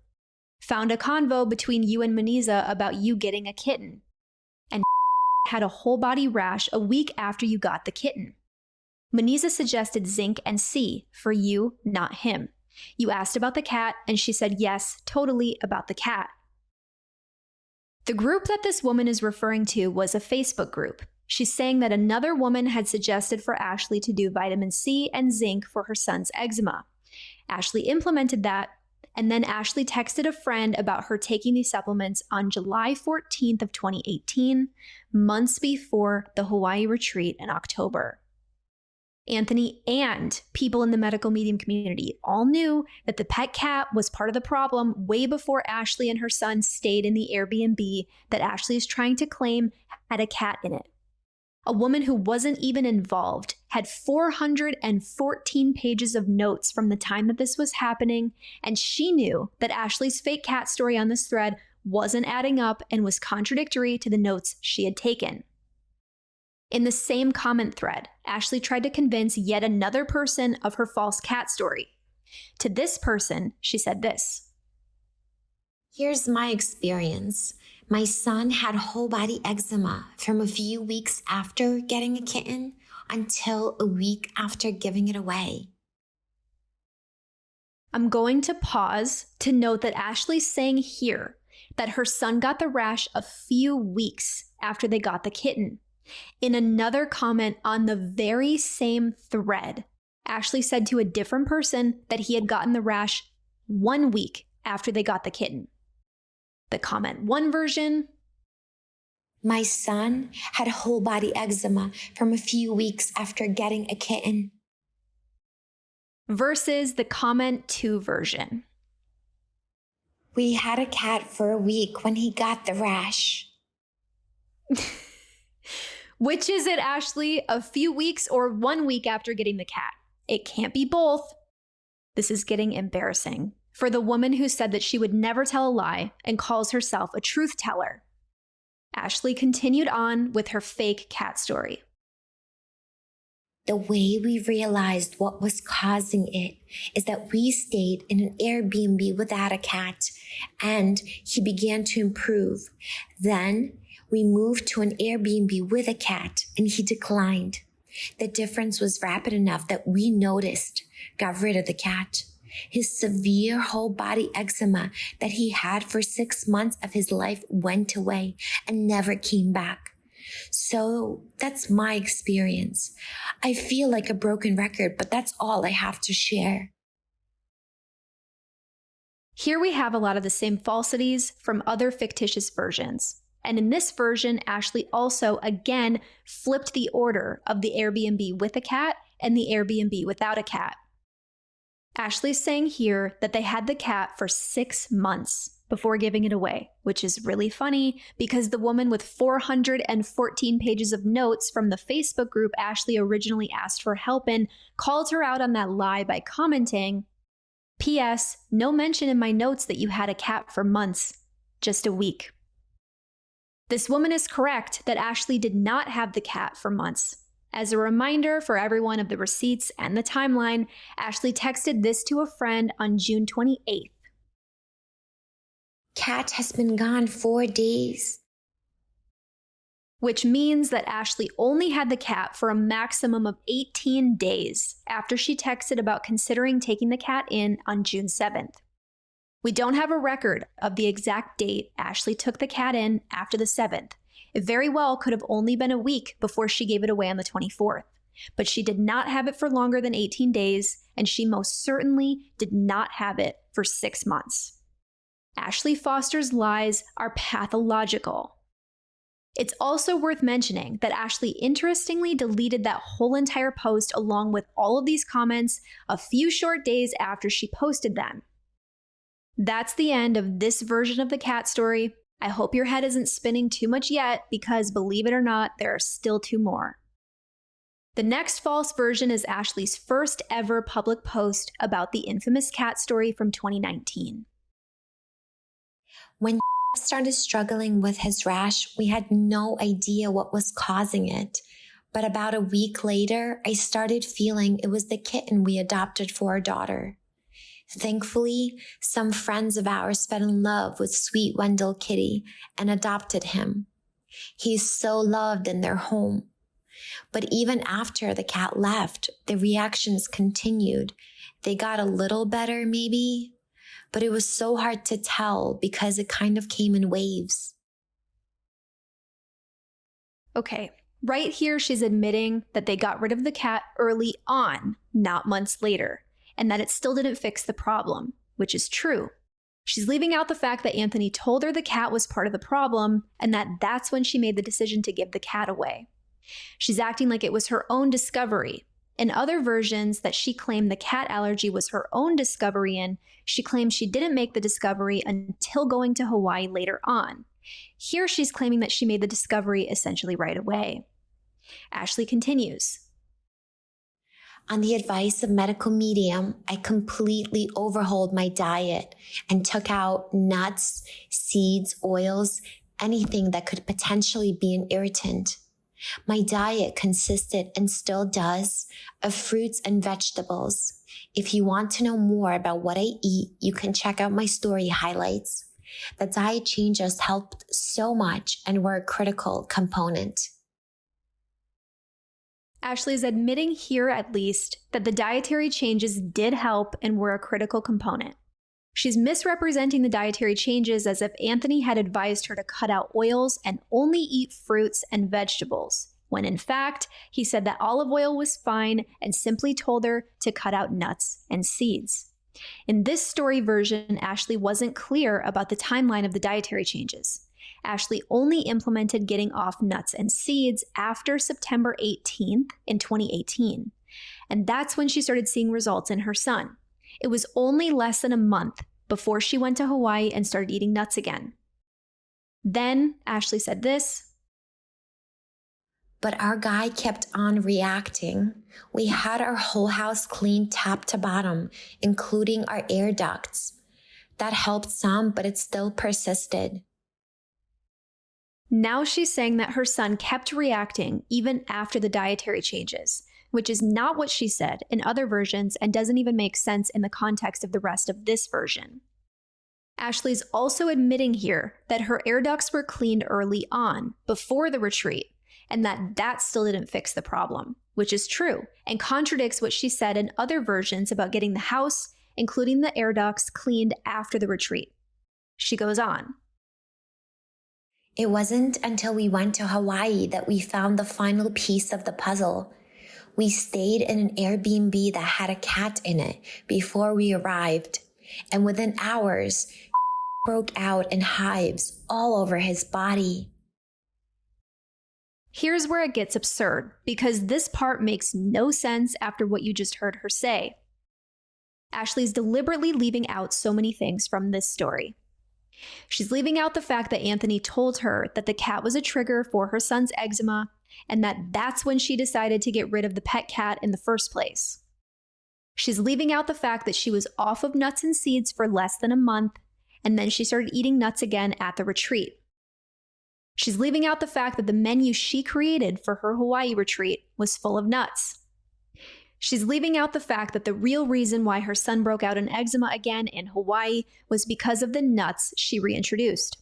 Found a convo between you and Maniza about you getting a kitten. And had a whole body rash a week after you got the kitten. Maniza suggested zinc and C for you, not him. You asked about the cat, and she said yes, totally about the cat. The group that this woman is referring to was a Facebook group. She's saying that another woman had suggested for Ashleigh to do vitamin C and zinc for her son's eczema. Ashleigh implemented that, and then Ashleigh texted a friend about her taking these supplements on July 14th of 2018, months before the Hawaii retreat in October. Anthony and people in the medical medium community all knew that the pet cat was part of the problem way before Ashleigh and her son stayed in the Airbnb that Ashleigh is trying to claim had a cat in it. A woman who wasn't even involved had 414 pages of notes from the time that this was happening, and she knew that Ashleigh's fake cat story on this thread wasn't adding up and was contradictory to the notes she had taken. In the same comment thread, Ashleigh tried to convince yet another person of her false cat story. To this person, she said this. Here's my experience. My son had whole body eczema from a few weeks after getting a kitten until a week after giving it away. I'm going to pause to note that Ashleigh's saying here that her son got the rash a few weeks after they got the kitten. In another comment on the very same thread, Ashleigh said to a different person that he had gotten the rash 1 week after they got the kitten. The comment one version: My son had whole body eczema from a few weeks after getting a kitten. Versus the comment two version: We had a cat for a week when he got the rash. Which is it, Ashleigh? A few weeks or 1 week after getting the cat? It can't be both. This is getting embarrassing for the woman who said that she would never tell a lie and calls herself a truth teller. Ashleigh continued on with her fake cat story. The way we realized what was causing it is that we stayed in an Airbnb without a cat, and he began to improve. Then we moved to an Airbnb with a cat, and he declined. The difference was rapid enough that we noticed, got rid of the cat. His severe whole body eczema that he had for 6 months of his life went away and never came back. So that's my experience. I feel like a broken record, but that's all I have to share. Here we have a lot of the same falsities from other fictitious versions. And in this version, Ashleigh also again flipped the order of the Airbnb with a cat and the Airbnb without a cat. Ashleigh's saying here that they had the cat for 6 months before giving it away, which is really funny because the woman with 414 pages of notes from the Facebook group Ashleigh originally asked for help in called her out on that lie by commenting, P.S. No mention in my notes that you had a cat for months, just a week. This woman is correct that Ashleigh did not have the cat for months. As a reminder for everyone of the receipts and the timeline, Ashleigh texted this to a friend on June 28th. Cat has been gone 4 days. Which means that Ashleigh only had the cat for a maximum of 18 days after she texted about considering taking the cat in on June 7th. We don't have a record of the exact date Ashleigh took the cat in after the 7th. It very well could have only been a week before she gave it away on the 24th. But she did not have it for longer than 18 days, and she most certainly did not have it for 6 months. Ashleigh Foster's lies are pathological. It's also worth mentioning that Ashleigh interestingly deleted that whole entire post along with all of these comments a few short days after she posted them. That's the end of this version of the cat story. I hope your head isn't spinning too much yet because, believe it or not, there are still 2 more. The next false version is Ashleigh's first ever public post about the infamous cat story from 2019. When started struggling with his rash, we had no idea what was causing it. But about a week later, I started feeling it was the kitten we adopted for our daughter. Thankfully, some friends of ours fell in love with sweet Wendell Kitty and adopted him. He's so loved in their home. But even after the cat left, the reactions continued. They got a little better, maybe, but it was so hard to tell because it kind of came in waves. Okay, right here she's admitting that they got rid of the cat early on, not months later, and that it still didn't fix the problem, which is true. She's leaving out the fact that Anthony told her the cat was part of the problem and that that's when she made the decision to give the cat away. She's acting like it was her own discovery. In other versions that she claimed the cat allergy was her own discovery in, she claims she didn't make the discovery until going to Hawaii later on. Here she's claiming that she made the discovery essentially right away. Ashleigh continues. On the advice of medical medium, I completely overhauled my diet and took out nuts, seeds, oils, anything that could potentially be an irritant. My diet consisted and still does of fruits and vegetables. If you want to know more about what I eat, you can check out my story highlights. The diet changes helped so much and were a critical component. Ashleigh is admitting here, at least, that the dietary changes did help and were a critical component. She's misrepresenting the dietary changes as if Anthony had advised her to cut out oils and only eat fruits and vegetables, when in fact, he said that olive oil was fine and simply told her to cut out nuts and seeds. In this story version, Ashleigh wasn't clear about the timeline of the dietary changes. Ashleigh only implemented getting off nuts and seeds after September 18th in 2018. And that's when she started seeing results in her son. It was only less than a month before she went to Hawaii and started eating nuts again. Then Ashleigh said this. But our guy kept on reacting. We had our whole house cleaned top to bottom, including our air ducts. That helped some, but it still persisted. Now she's saying that her son kept reacting even after the dietary changes, which is not what she said in other versions and doesn't even make sense in the context of the rest of this version. Ashleigh's also admitting here that her air ducts were cleaned early on, before the retreat, and that still didn't fix the problem, which is true and contradicts what she said in other versions about getting the house, including the air ducts, cleaned after the retreat. She goes on. It wasn't until we went to Hawaii that we found the final piece of the puzzle. We stayed in an Airbnb that had a cat in it before we arrived, and within hours, broke out in hives all over his body. Here's where it gets absurd, because this part makes no sense after what you just heard her say. Ashleigh's deliberately leaving out so many things from this story. She's leaving out the fact that Anthony told her that the cat was a trigger for her son's eczema, and that's when she decided to get rid of the pet cat in the first place. She's leaving out the fact that she was off of nuts and seeds for less than a month, and then she started eating nuts again at the retreat. She's leaving out the fact that the menu she created for her Hawaii retreat was full of nuts. She's leaving out the fact that the real reason why her son broke out in eczema again in Hawaii was because of the nuts she reintroduced.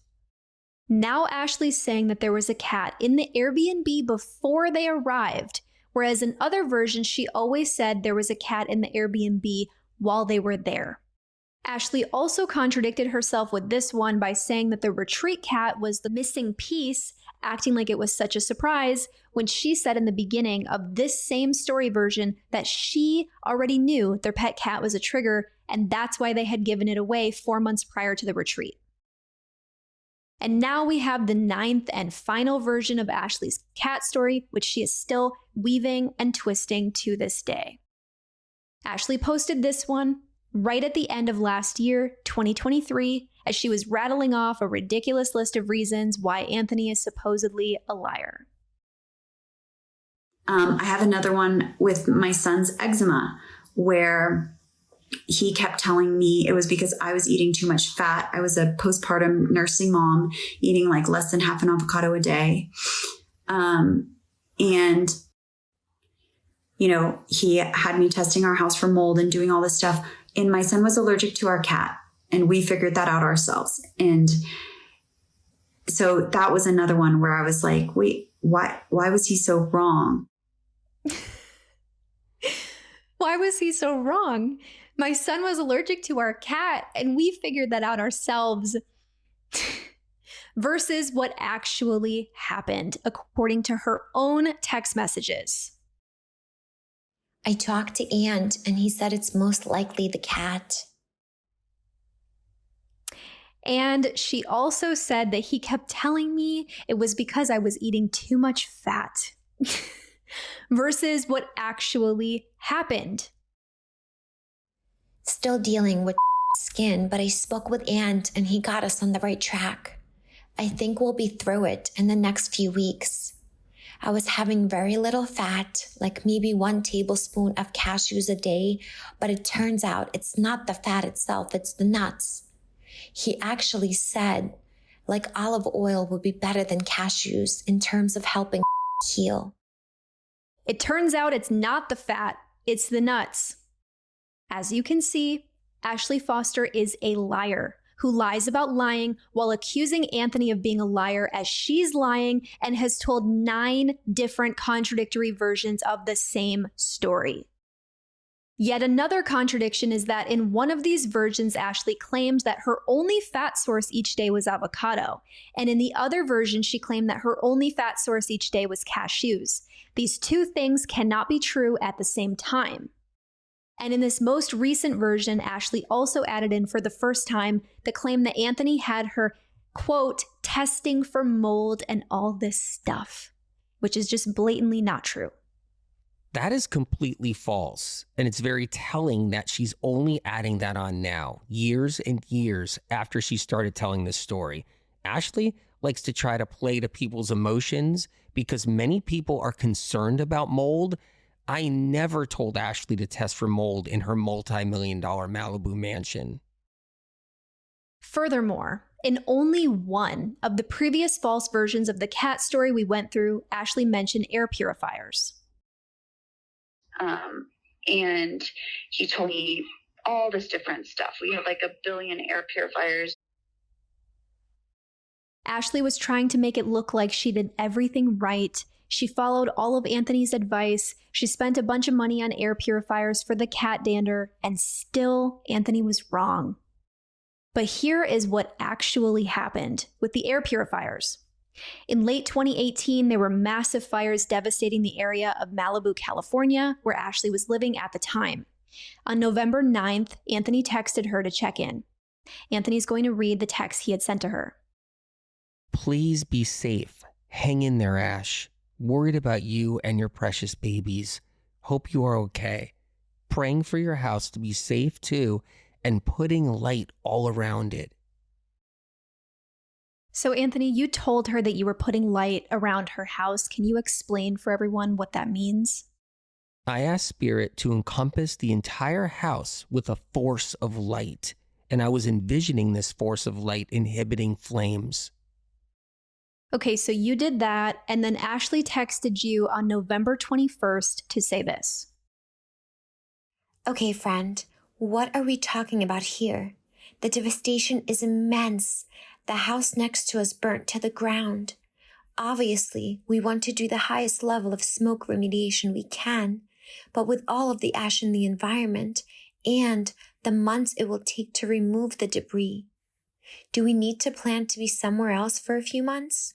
Now Ashleigh's saying that there was a cat in the Airbnb before they arrived, whereas in other versions she always said there was a cat in the Airbnb while they were there. Ashleigh also contradicted herself with this one by saying that the retreat cat was the missing piece, acting like it was such a surprise, when she said in the beginning of this same story version that she already knew their pet cat was a trigger, and that's why they had given it away 4 months prior to the retreat. And now we have the 9th and final version of Ashleigh's cat story, which she is still weaving and twisting to this day. Ashleigh posted this one right at the end of last year, 2023, as she was rattling off a ridiculous list of reasons why Anthony is supposedly a liar. I have another one with my son's eczema where he kept telling me it was because I was eating too much fat. I was a postpartum nursing mom eating like less than half an avocado a day. And, you know, he had me testing our house for mold and doing all this stuff. And my son was allergic to our cat, and we figured that out ourselves. And so that was another one where I was like, wait, why was he so wrong? Why was he so wrong? My son was allergic to our cat, and we figured that out ourselves. Versus what actually happened, according to her own text messages. I talked to Ant, and he said it's most likely the cat. And she also said that he kept telling me it was because I was eating too much fat. Versus what actually happened. Still dealing with skin, but I spoke with Ant, and he got us on the right track. I think we'll be through it in the next few weeks. I was having very little fat, like maybe 1 tablespoon of cashews a day, but it turns out it's not the fat itself, it's the nuts. He actually said, like olive oil would be better than cashews in terms of helping heal. It turns out it's not the fat, it's the nuts. As you can see, Ashleigh Foster is a liar who lies about lying while accusing Anthony of being a liar as she's lying and has told 9 different contradictory versions of the same story. Yet another contradiction is that in one of these versions, Ashleigh claimed that her only fat source each day was avocado, and in the other version, she claimed that her only fat source each day was cashews. These two things cannot be true at the same time. And in this most recent version, Ashleigh also added in for the first time the claim that Anthony had her, quote, testing for mold and all this stuff, which is just blatantly not true. That is completely false, and it's very telling that she's only adding that on now, years and years after she started telling this story. Ashleigh likes to try to play to people's emotions because many people are concerned about mold. I never told Ashleigh to test for mold in her multi-million-dollar Malibu mansion. Furthermore, in only one of the previous false versions of the cat story we went through, Ashleigh mentioned air purifiers. And he told me all this different stuff. We have like 1 billion air purifiers. Ashleigh was trying to make it look like she did everything right. She followed all of Anthony's advice. She spent a bunch of money on air purifiers for the cat dander, and still Anthony was wrong. But here is what actually happened with the air purifiers. In late 2018, there were massive fires devastating the area of Malibu, California, where Ashleigh was living at the time. On November 9th, Anthony texted her to check in. Anthony's going to read the text he had sent to her. Please be safe. Hang in there, Ash. Worried about you and your precious babies. Hope you are okay. Praying for your house to be safe too, and putting light all around it. So, Anthony, you told her that you were putting light around her house. Can you explain for everyone what that means? I asked Spirit to encompass the entire house with a force of light, and I was envisioning this force of light inhibiting flames. Okay, so you did that, and then Ashleigh texted you on November 21st to say this. Okay, friend, what are we talking about here? The devastation is immense. The house next to us burnt to the ground. Obviously, we want to do the highest level of smoke remediation we can, but with all of the ash in the environment and the months it will take to remove the debris, do we need to plan to be somewhere else for a few months?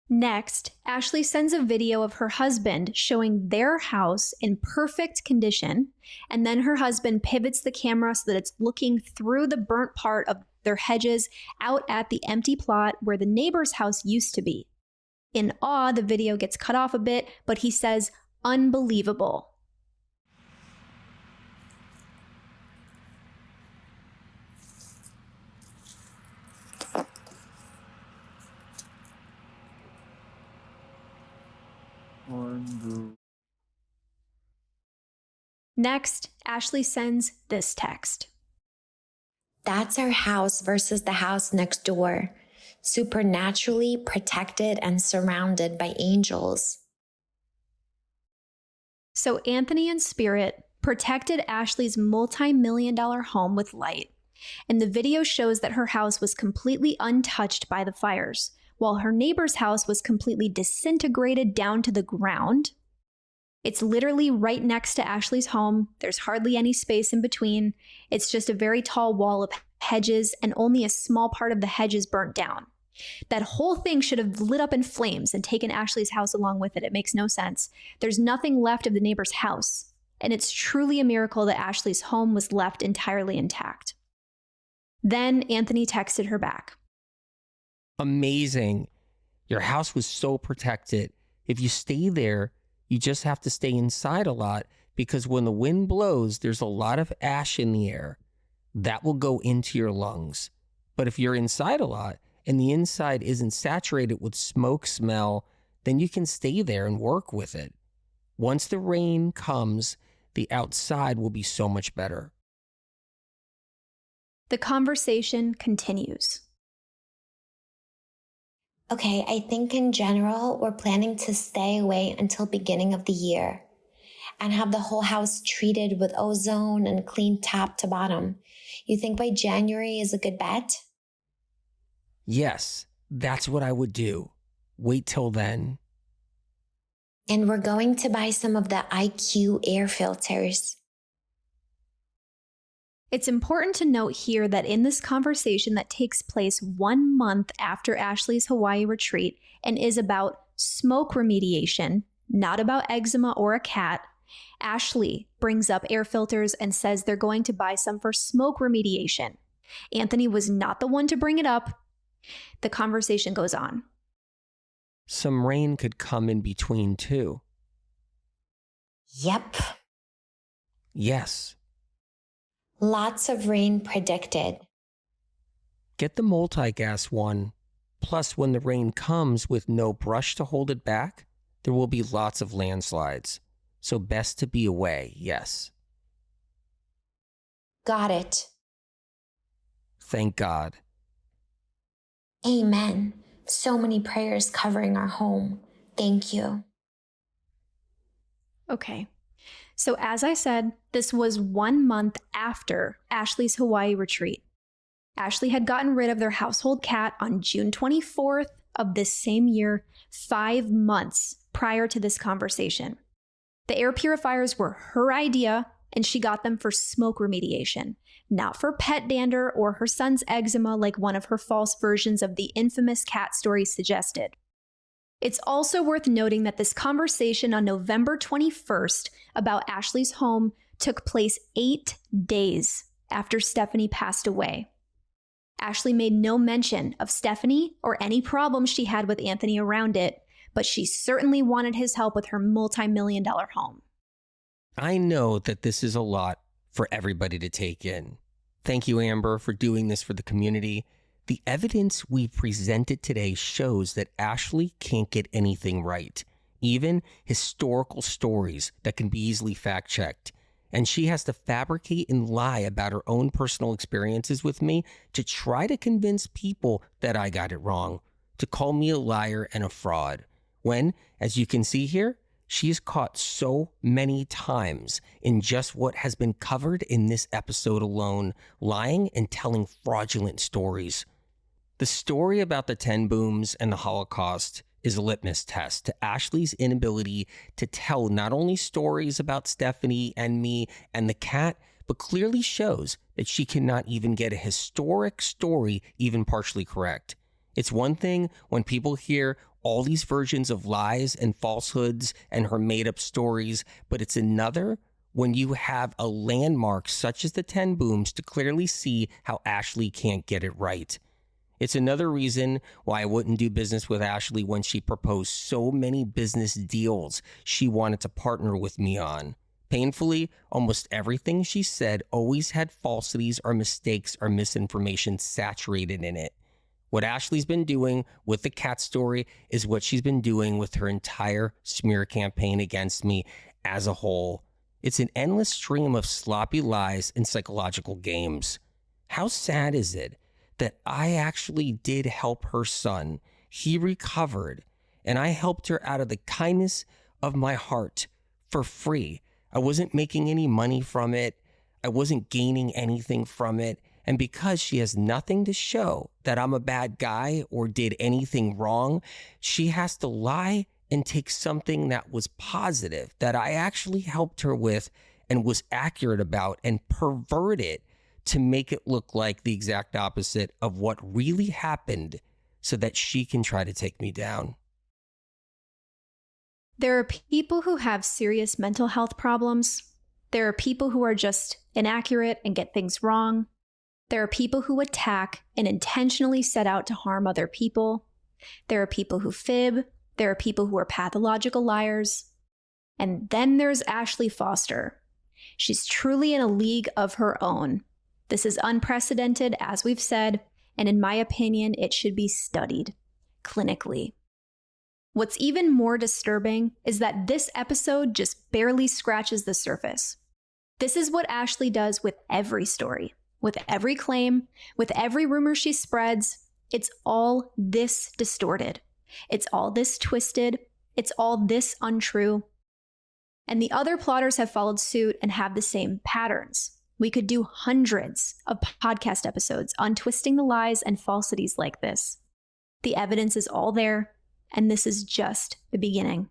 Next, Ashleigh sends a video of her husband showing their house in perfect condition, and then her husband pivots the camera so that it's looking through the burnt part of their hedges out at the empty plot where the neighbor's house used to be. In awe, the video gets cut off a bit, but he says, "Unbelievable." Next, Ashleigh sends this text. That's our house versus the house next door, supernaturally protected and surrounded by angels. So Anthony and Spirit protected Ashleigh's multi-million-dollar home with light, and the video shows that her house was completely untouched by the fires, while her neighbor's house was completely disintegrated down to the ground. It's literally right next to Ashleigh's home. There's hardly any space in between. It's just a very tall wall of hedges, and only a small part of the hedges burnt down. That whole thing should have lit up in flames and taken Ashleigh's house along with it. It makes no sense. There's nothing left of the neighbor's house, and it's truly a miracle that Ashleigh's home was left entirely intact. Then Anthony texted her back. Amazing. Your house was so protected. If you stay there, you just have to stay inside a lot because when the wind blows, there's a lot of ash in the air. That will go into your lungs. But if you're inside a lot and the inside isn't saturated with smoke smell, then you can stay there and work with it. Once the rain comes, the outside will be so much better. The conversation continues. Okay, I think in general, we're planning to stay away until beginning of the year. and have the whole house treated with ozone and clean top to bottom. You think by January is a good bet? Yes, that's what I would do. Wait till then. And we're going to buy some of the IQ air filters. It's important to note here that in this conversation that takes place 1 month after Ashleigh's Hawaii retreat and is about smoke remediation, not about eczema or a cat, Ashleigh brings up air filters and says they're going to buy some for smoke remediation. Anthony was not the one to bring it up. The conversation goes on. Some rain could come in between too. Yep. Yes. Lots of rain predicted. Get the multi-gas one. Plus, when the rain comes with no brush to hold it back, there will be lots of landslides. So best to be away, yes. Got it. Thank God. Amen. So many prayers covering our home. Thank you. Okay. So as I said, this was 1 month after Ashleigh's Hawaii retreat. Ashleigh had gotten rid of their household cat on June 24th of this same year, 5 months prior to this conversation. The air purifiers were her idea, and she got them for smoke remediation, not for pet dander or her son's eczema like one of her false versions of the infamous cat story suggested. It's also worth noting that this conversation on November 21st about Ashleigh's home took place 8 days after Stephanie passed away. Ashleigh made no mention of Stephanie or any problems she had with Anthony around it, but she certainly wanted his help with her multi-million-dollar home. I know that this is a lot for everybody to take in. Thank you, Amber, for doing this for the community. The evidence we presented today shows that Ashleigh can't get anything right, even historical stories that can be easily fact-checked. And she has to fabricate and lie about her own personal experiences with me to try to convince people that I got it wrong, to call me a liar and a fraud. When, as you can see here, she is caught so many times in just what has been covered in this episode alone, lying and telling fraudulent stories. The story about the 10 booms and the Holocaust is a litmus test to Ashleigh's inability to tell not only stories about Stephanie and me and the cat, but clearly shows that she cannot even get a historic story even partially correct. It's one thing when people hear all these versions of lies and falsehoods and her made-up stories, but it's another when you have a landmark such as the 10 booms to clearly see how Ashleigh can't get it right. It's another reason why I wouldn't do business with Ashleigh when she proposed so many business deals she wanted to partner with me on. Painfully, almost everything she said always had falsities or mistakes or misinformation saturated in it. What Ashleigh's been doing with the cat story is what she's been doing with her entire smear campaign against me as a whole. It's an endless stream of sloppy lies and psychological games. How sad is it that I actually did help her son? He recovered, and I helped her out of the kindness of my heart for free. I wasn't making any money from it. I wasn't gaining anything from it. And because she has nothing to show that I'm a bad guy or did anything wrong, she has to lie and take something that was positive, that I actually helped her with and was accurate about, and pervert it to make it look like the exact opposite of what really happened so that she can try to take me down. There are people who have serious mental health problems. There are people who are just inaccurate and get things wrong. There are people who attack and intentionally set out to harm other people. There are people who fib. There are people who are pathological liars. And then there's Ashleigh Foster. She's truly in a league of her own. This is unprecedented, as we've said, and in my opinion, it should be studied clinically. What's even more disturbing is that this episode just barely scratches the surface. This is what Ashleigh does with every story, with every claim, with every rumor she spreads. It's all this distorted. It's all this twisted. It's all this untrue. And the other plotters have followed suit and have the same patterns. We could do hundreds of podcast episodes on twisting the lies and falsities like this. The evidence is all there, and this is just the beginning.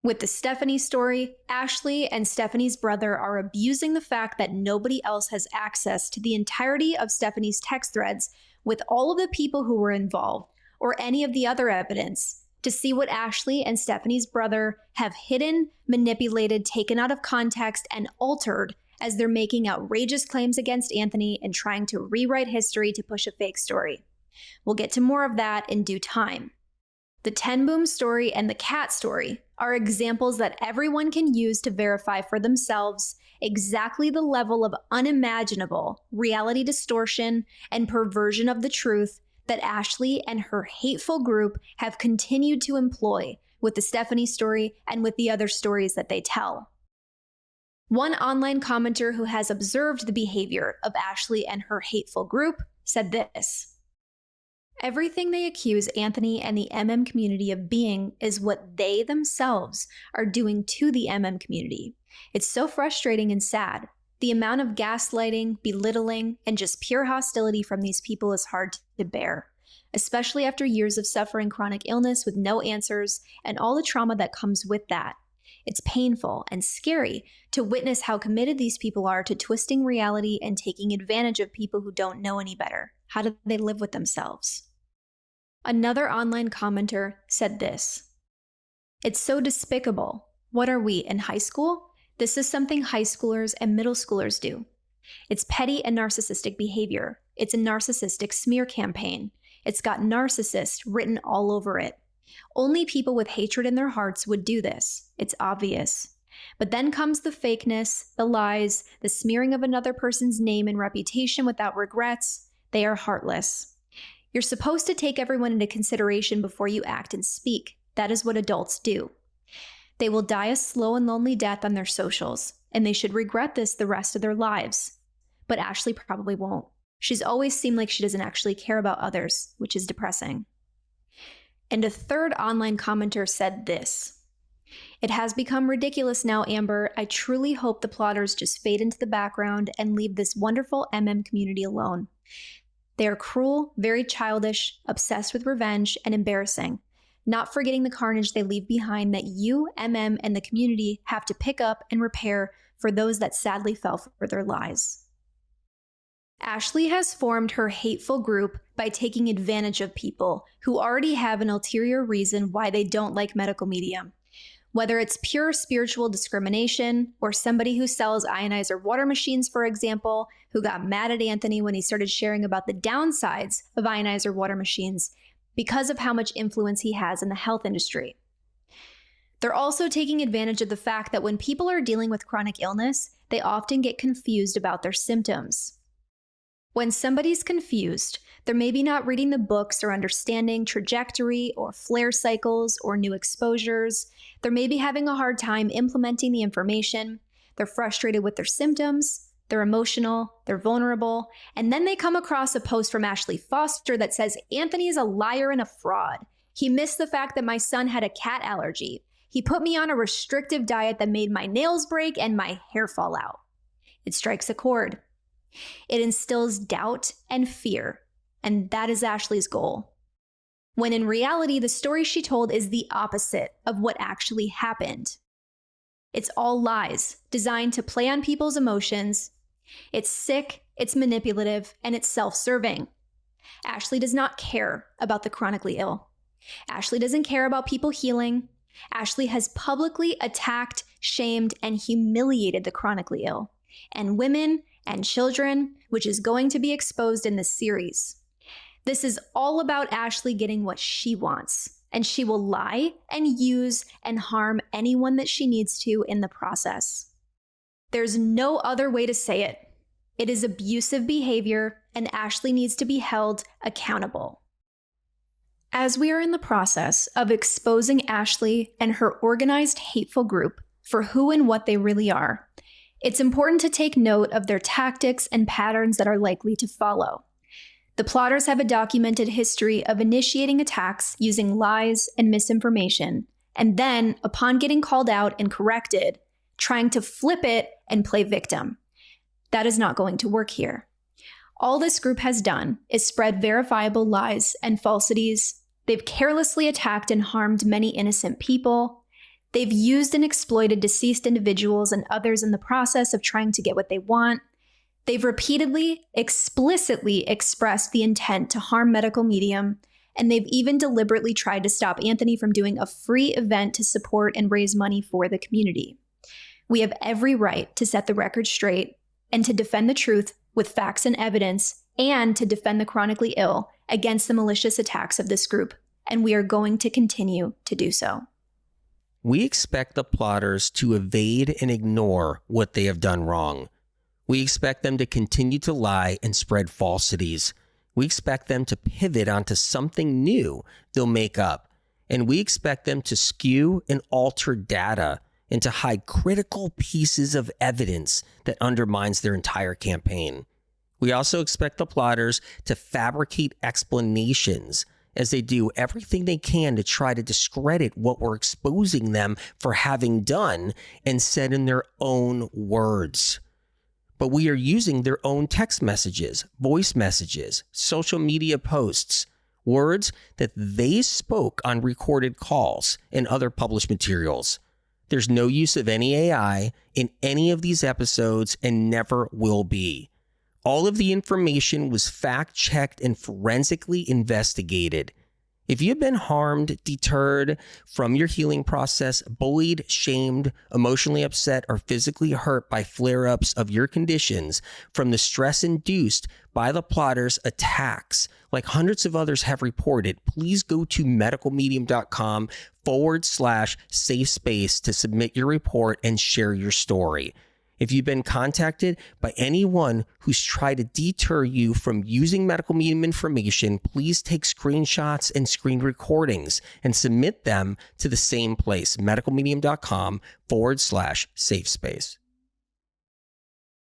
With the Stephanie story, Ashleigh and Stephanie's brother are abusing the fact that nobody else has access to the entirety of Stephanie's text threads with all of the people who were involved, or any of the other evidence, to see what Ashleigh and Stephanie's brother have hidden, manipulated, taken out of context, and altered as they're making outrageous claims against Anthony and trying to rewrite history to push a fake story. We'll get to more of that in due time. The Ten Boom story and the Cat story are examples that everyone can use to verify for themselves exactly the level of unimaginable reality distortion and perversion of the truth that Ashleigh and her hateful group have continued to employ with the Stephanie story and with the other stories that they tell. One online commenter who has observed the behavior of Ashleigh and her hateful group said this: "Everything they accuse Anthony and the MM community of being is what they themselves are doing to the MM community. It's so frustrating and sad. The amount of gaslighting, belittling, and just pure hostility from these people is hard to bear, especially after years of suffering chronic illness with no answers and all the trauma that comes with that. It's painful and scary to witness how committed these people are to twisting reality and taking advantage of people who don't know any better. How do they live with themselves?" Another online commenter said this: "It's so despicable. What are we, in high school? This is something high schoolers and middle schoolers do. It's petty and narcissistic behavior. It's a narcissistic smear campaign. It's got narcissist written all over it. Only people with hatred in their hearts would do this. It's obvious. But then comes the fakeness, the lies, the smearing of another person's name and reputation without regrets. They are heartless. You're supposed to take everyone into consideration before you act and speak. That is what adults do. They will die a slow and lonely death on their socials, and they should regret this the rest of their lives. But Ashleigh probably won't. She's always seemed like she doesn't actually care about others, which is depressing." And a third online commenter said this: "It has become ridiculous now, Amber. I truly hope the plotters just fade into the background and leave this wonderful MM community alone. They are cruel, very childish, obsessed with revenge, and embarrassing, not forgetting the carnage they leave behind that you, MM, and the community have to pick up and repair for those that sadly fell for their lies." Ashleigh has formed her hateful group by taking advantage of people who already have an ulterior reason why they don't like medical media. Whether it's pure spiritual discrimination, or somebody who sells ionizer water machines, for example, who got mad at Anthony when he started sharing about the downsides of ionizer water machines because of how much influence he has in the health industry. They're also taking advantage of the fact that when people are dealing with chronic illness, they often get confused about their symptoms. When somebody's confused, they're maybe not reading the books or understanding trajectory or flare cycles or new exposures. They're maybe having a hard time implementing the information. They're frustrated with their symptoms. They're emotional. They're vulnerable. And then they come across a post from Ashleigh Foster that says, "Anthony is a liar and a fraud. He missed the fact that my son had a cat allergy. He put me on a restrictive diet that made my nails break and my hair fall out." It strikes a chord. It instills doubt and fear, and that is Ashleigh's goal. When in reality, the story she told is the opposite of what actually happened. It's all lies designed to play on people's emotions. It's sick, it's manipulative, and it's self-serving. Ashleigh does not care about the chronically ill. Ashleigh doesn't care about people healing. Ashleigh has publicly attacked, shamed, and humiliated the chronically ill, and women and children, which is going to be exposed in this series. This is all about Ashleigh getting what she wants, and she will lie and use and harm anyone that she needs to in the process. There's no other way to say it. It is abusive behavior, and Ashleigh needs to be held accountable. As we are in the process of exposing Ashleigh and her organized hateful group for who and what they really are, it's important to take note of their tactics and patterns that are likely to follow. The plotters have a documented history of initiating attacks using lies and misinformation, and then, upon getting called out and corrected, trying to flip it and play victim. That is not going to work here. All this group has done is spread verifiable lies and falsities. They've carelessly attacked and harmed many innocent people. They've used and exploited deceased individuals and others in the process of trying to get what they want. They've repeatedly, explicitly expressed the intent to harm medical medium, and they've even deliberately tried to stop Anthony from doing a free event to support and raise money for the community. We have every right to set the record straight and to defend the truth with facts and evidence, and to defend the chronically ill against the malicious attacks of this group, and we are going to continue to do so. We expect the plotters to evade and ignore what they have done wrong. We expect them to continue to lie and spread falsities. We expect them to pivot onto something new they'll make up. And we expect them to skew and alter data and to hide critical pieces of evidence that undermines their entire campaign. We also expect the plotters to fabricate explanations as they do everything they can to try to discredit what we're exposing them for having done and said in their own words. But we are using their own text messages, voice messages, social media posts, words that they spoke on recorded calls and other published materials. There's no use of any AI in any of these episodes and never will be. All of the information was fact-checked and forensically investigated. If you've been harmed, deterred from your healing process, bullied, shamed, emotionally upset, or physically hurt by flare-ups of your conditions from the stress induced by the plotters' attacks, like hundreds of others have reported, please go to medicalmedium.com/safe space to submit your report and share your story. If you've been contacted by anyone who's tried to deter you from using medical medium information, please take screenshots and screen recordings and submit them to the same place, medicalmedium.com/safe space.